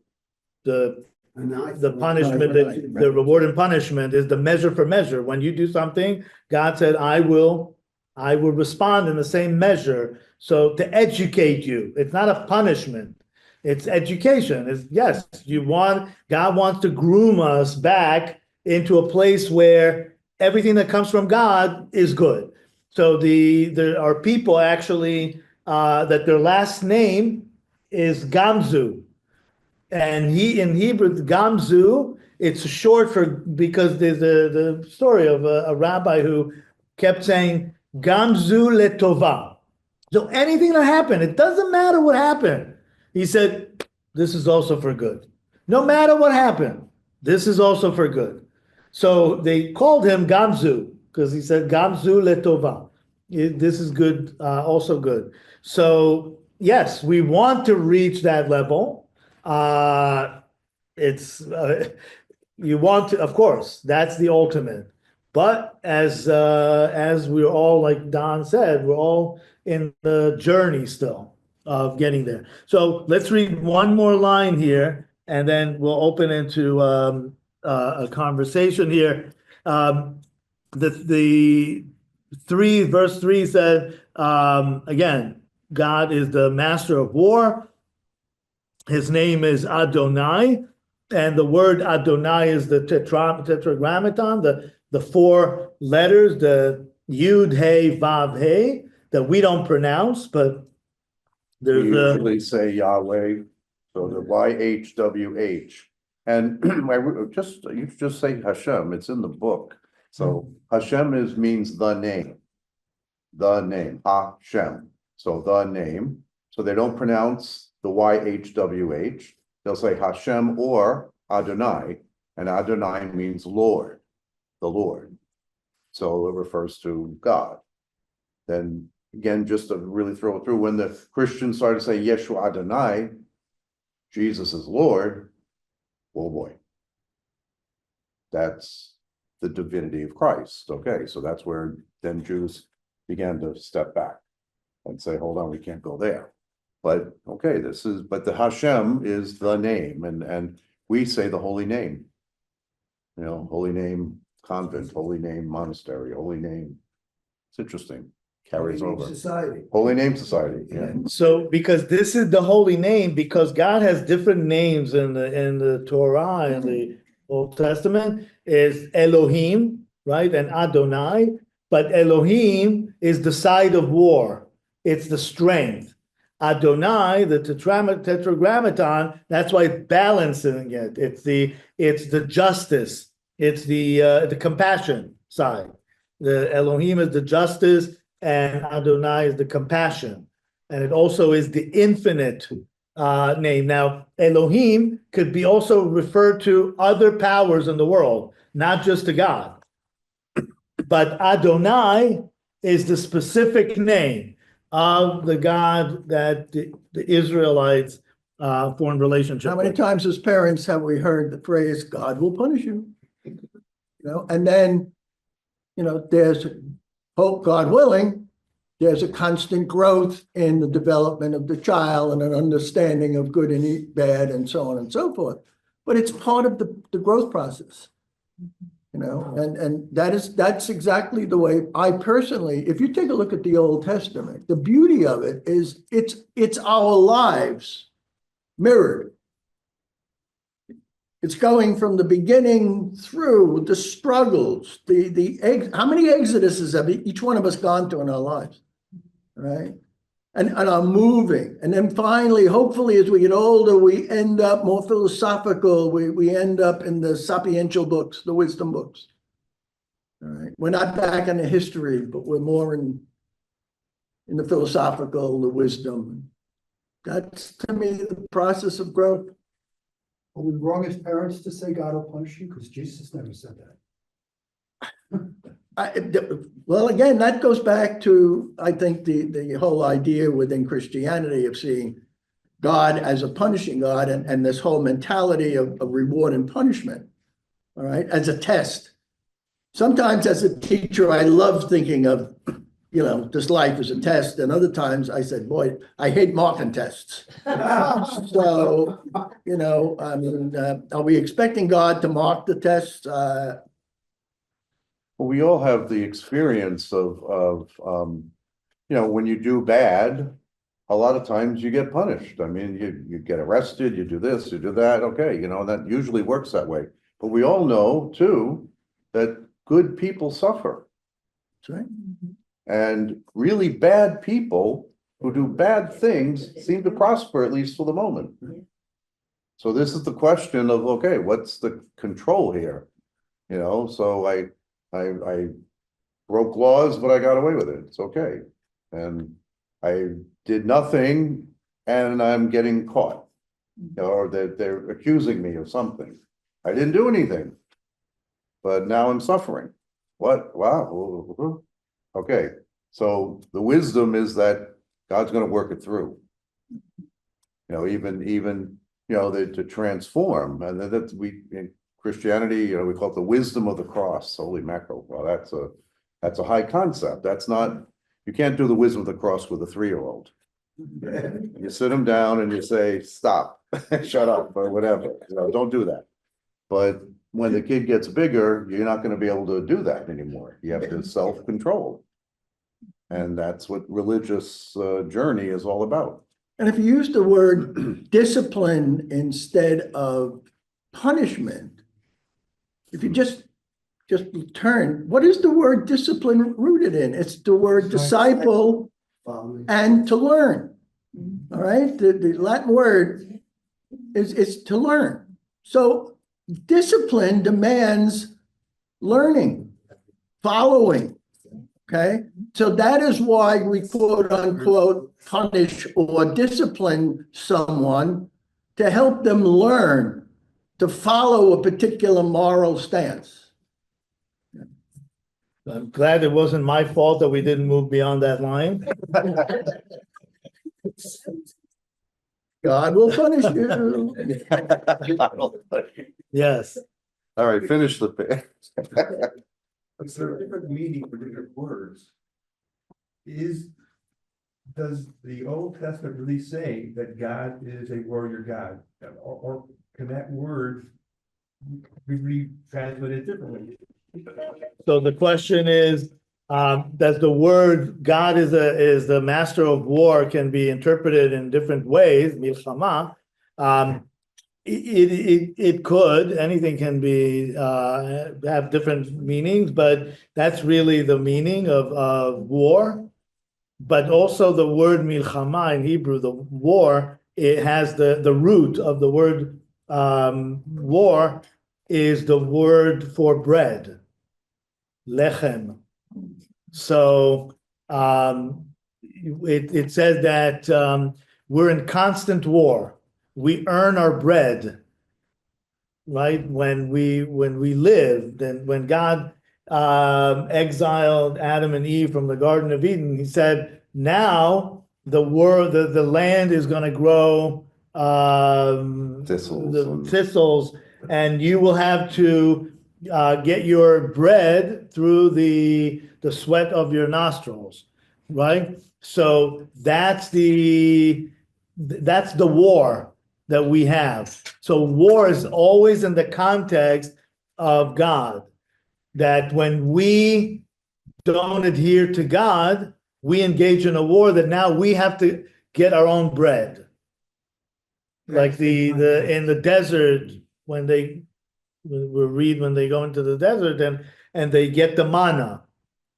punishment, the reward and punishment is the measure for measure. When you do something, God said, I will respond in the same measure. So to educate you, it's not a punishment. It's education. It's yes, God wants to groom us back into a place where everything that comes from God is good. So there are people actually that their last name is Gamzu. And in Hebrew, Gamzu, it's short for, because there's the story of a rabbi who kept saying, Gamzu letova. So anything that happened, it doesn't matter what happened. He said, this is also for good. No matter what happened, this is also for good. So they called him Gamzu, because he said, Gamzu letova. This is good, also good. So yes, we want to reach that level. You want to, of course, that's the ultimate. But as we're all, like Don said, we're all in the journey still of getting there. So let's read one more line here, and then we'll open into a conversation here. The verse 3 said, again, God is the master of war. His name is Adonai, and the word Adonai is the tetragrammaton, the four letters, the Yud, Hey, Vav, Hey, that we don't pronounce, but there's We usually say Yahweh, so the YHWH. And you just say Hashem, it's in the book. So Hashem means the name, Hashem. So the name. So they don't pronounce the YHWH. They'll say Hashem or Adonai, and Adonai means Lord, the Lord. So it refers to God. Then again, just to really throw it through, when the Christians started saying Yeshua Adonai, Jesus is Lord, oh boy. That's the divinity of Christ. Okay, so that's where then Jews began to step back and say, hold on, we can't go there. But okay, but the Hashem is the name, and we say the holy name. You know, holy name convent, holy name monastery, holy name. It's interesting. Carries over. Society. Holy Name Society, yeah. so because this is the holy name, because God has different names in the Torah and the Old Testament, is Elohim, right, and Adonai, but Elohim is the side of war. It's the strength. Adonai, the tetragrammaton, that's why it's balancing it. It's the justice. It's the compassion side. The Elohim is the justice, and Adonai is the compassion. And it also is the infinite name. Now, Elohim could be also referred to other powers in the world, not just to God. But Adonai is the specific name of the God that the Israelites formed relationship How many with. times as parents have we heard the phrase, God will punish you? You know, and then, you know, there's hope, God willing, there's a constant growth in the development of the child and an understanding of good and bad and so on and so forth. But it's part of the growth process. You know, and that's exactly the way I personally, if you take a look at the Old Testament, the beauty of it is it's our lives mirrored. It's going from the beginning through the struggles, how many exoduses have each one of us gone through in our lives, right? and are moving. And then finally, hopefully, as we get older, we end up more philosophical. We end up in the sapiential books, the wisdom books. All right. We're not back in the history, but we're more in the philosophical, the wisdom. That's, to me, the process of growth. Are we wrong as parents to say God will punish you? Because Jesus never said that. Well, again, that goes back to, I think, the whole idea within Christianity of seeing God as a punishing God, and this whole mentality of reward and punishment, all right, as a test. Sometimes as a teacher, I love thinking of, this life as a test, and other times I said, boy, I hate marking tests. So, I mean, are we expecting God to mark the tests? Well, we all have the experience of when you do bad, a lot of times you get punished. I mean, you get arrested, you do this, you do that, okay, that usually works that way. But we all know too, that good people suffer. That's right. And really bad people who do bad things seem to prosper, at least for the moment. So this is the question of, okay, what's the control here? So I broke laws, but I got away with it. It's okay. And I did nothing and I'm getting caught. Or they're accusing me of something. I didn't do anything, but now I'm suffering. What? Wow. Okay. So the wisdom is that God's going to work it through. Even to transform, and that's in Christianity, we call it the wisdom of the cross. Holy mackerel! Well, that's a high concept. That's not, you can't do the wisdom of the cross with a 3-year-old. You sit them down and you say, "Stop, shut up," or whatever. Don't do that. But when the kid gets bigger, you're not going to be able to do that anymore. You have to self-control, and that's what religious journey is all about. And if you use the word discipline instead of punishment, if you just turn, what is the word discipline rooted in? It's the word disciple and to learn. All right, the Latin word is to learn. So discipline demands learning, following. Okay, so that is why we quote unquote punish or discipline someone, to help them learn to follow a particular moral stance. I'm glad it wasn't my fault that we didn't move beyond that line. God will punish you. Yes. All right, finish the page. Is there a different meaning for different words? Does the Old Testament really say that God is a warrior God? Or can that word be translated differently? So the question is, does the word God is the master of war can be interpreted in different ways, milchama? It could, anything can be have different meanings, but that's really the meaning of war. But also the word milchama in Hebrew, the war, it has the root of the word war is the word for bread, lechem. So it says that we're in constant war. We earn our bread, right? When we live, then when God exiled Adam and Eve from the Garden of Eden, he said, now the land is going to grow thistles, and you will have to get your bread through the sweat of your nostrils, right? So that's the war that we have. So war is always in the context of God, that when we don't adhere to God, we engage in a war that now we have to get our own bread. Like in the desert, when they go into the desert and they get the manna,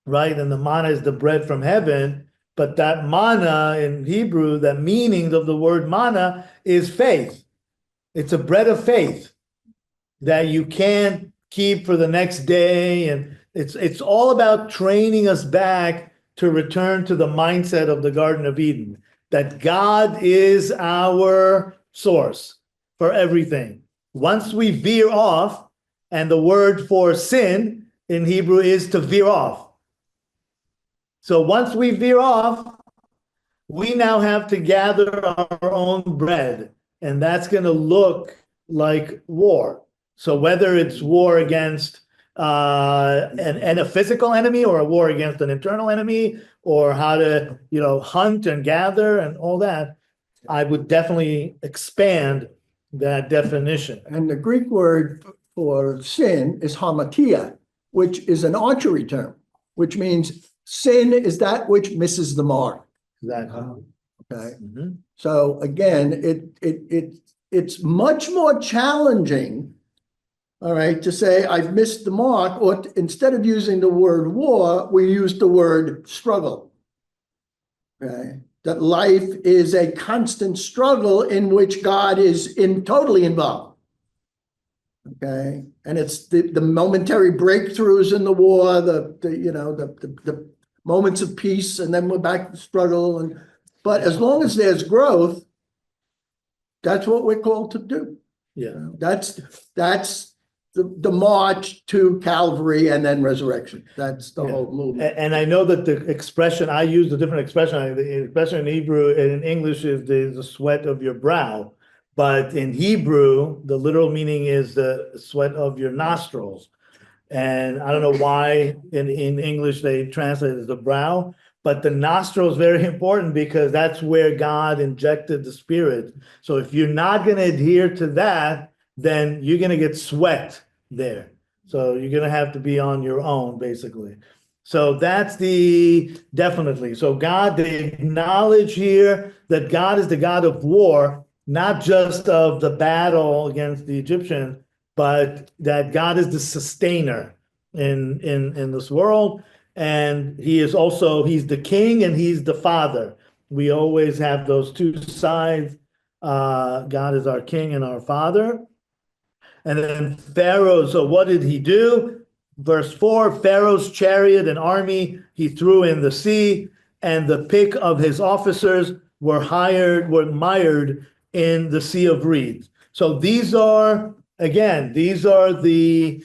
right? And the manna is the bread from heaven, But that manna in Hebrew, the meaning of the word manna is faith. It's a bread of faith that you can't keep for the next day. And it's all about training us back to return to the mindset of the Garden of Eden, that God is our source for everything. Once we veer off, and the word for sin in Hebrew is to veer off. So once we veer off, we now have to gather our own bread, and that's going to look like war. So whether it's war against a physical enemy, or a war against an internal enemy, or how to, hunt and gather and all that, I would definitely expand that definition. And the Greek word for sin is hamartia, which is an archery term, which means sin is that which misses the mark. Exactly. Okay. Mhm. So again, it's much more challenging, all right, to say I've missed the mark, or instead of using the word war, we use the word struggle. Okay, that life is a constant struggle in which God is totally involved. Okay, and it's the momentary breakthroughs in the war, the moments of peace, and then we're back to struggle. But as long as there's growth, that's what we're called to do. Yeah. That's the march to Calvary and then resurrection. That's the Yeah. whole movement. And I know that the expression, I use a different expression. The expression in Hebrew and in English is the sweat of your brow. But in Hebrew, the literal meaning is the sweat of your nostrils. And I don't know why in English they translate it as the brow, but the nostril is very important because that's where God injected the Spirit. So if you're not going to adhere to that, then you're going to get sweat there. So you're going to have to be on your own, basically. So that's definitely. So God, they acknowledge here that God is the God of war, not just of the battle against the Egyptians, but that God is the sustainer in this world. And he's the king and he's the father. We always have those two sides. God is our king and our father. And then Pharaoh, so what did he do? Verse 4, Pharaoh's chariot and army he threw in the sea, and the pick of his officers were mired in the Sea of Reeds. So these are the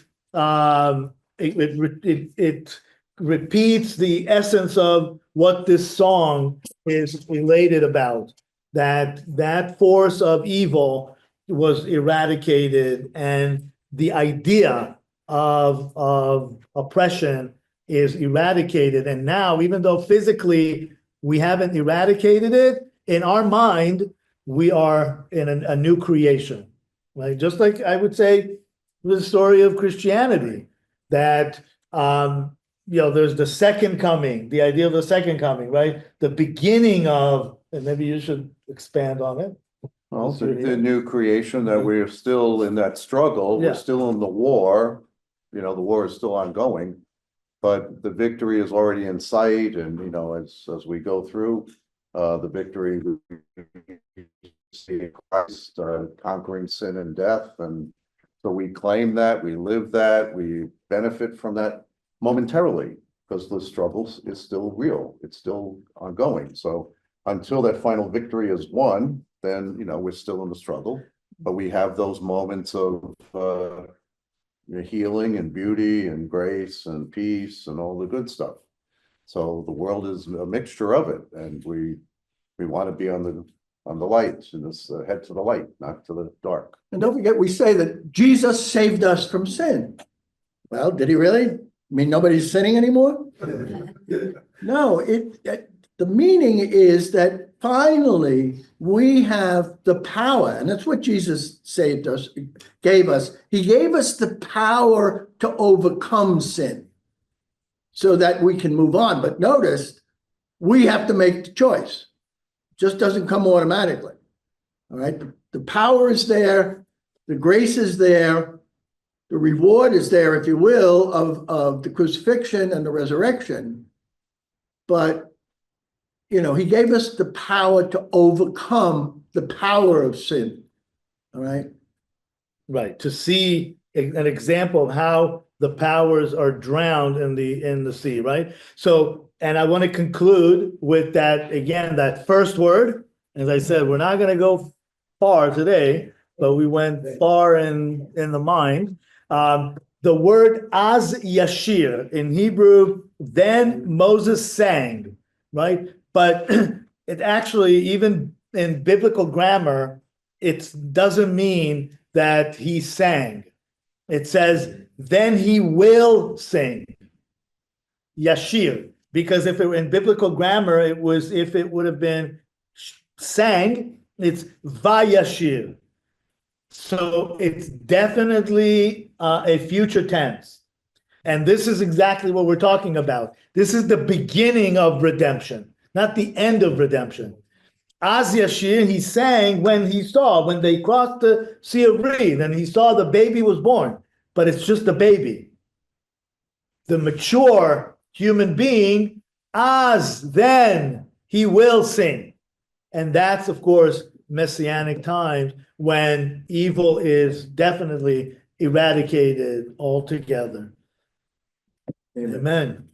it repeats the essence of what this song is related about, that force of evil was eradicated, and the idea of oppression is eradicated. And now, even though physically we haven't eradicated it, in our mind, we are in a new creation. Right? Just like I would say the story of Christianity, that there's the second coming, the idea of the second coming, right? The beginning of, and maybe you should expand on it. Well, the new creation, that we're still in that struggle, Yeah. we're still in the war, the war is still ongoing, but the victory is already in sight, and as we go through the victory, we see Christ conquering sin and death, and so we claim that, we live that, we benefit from that momentarily, because the struggle is still real, it's still ongoing. So until that final victory is won, then we're still in the struggle, but we have those moments of healing and beauty and grace and peace and all the good stuff. So the world is a mixture of it, and we want to be on the light, and this head to the light, not to the dark. And don't forget, we say that Jesus saved us from sin. Well, did he really? I mean, nobody's sinning anymore? No, the meaning is that finally we have the power, and that's what Jesus gave us. He gave us the power to overcome sin so that we can move on. But notice, we have to make the choice. It just doesn't come automatically. All right, the power is there, the grace is there, the reward is there, if you will, of the crucifixion and the resurrection. But he gave us the power to overcome the power of sin. All right? Right, to see an example of how the powers are drowned in the sea, right? So, and I want to conclude with that, again, that first word. As I said, we're not going to go far today, but we went far in the mind. The word az yashir in Hebrew, then Moses sang, right? But it actually, even in biblical grammar, it doesn't mean that he sang. It says, then he will sing. Yashir. Because if it were in biblical grammar, it was, if it would have been sang, it's vayashir. So it's definitely a future tense. And this is exactly what we're talking about. This is the beginning of redemption, not the end of redemption. Az Yashir, he sang when they crossed the Sea of Reed, and he saw the baby was born, but it's just a baby. The mature human being, then he will sing. And that's, of course, messianic times when evil is definitely eradicated altogether. Amen.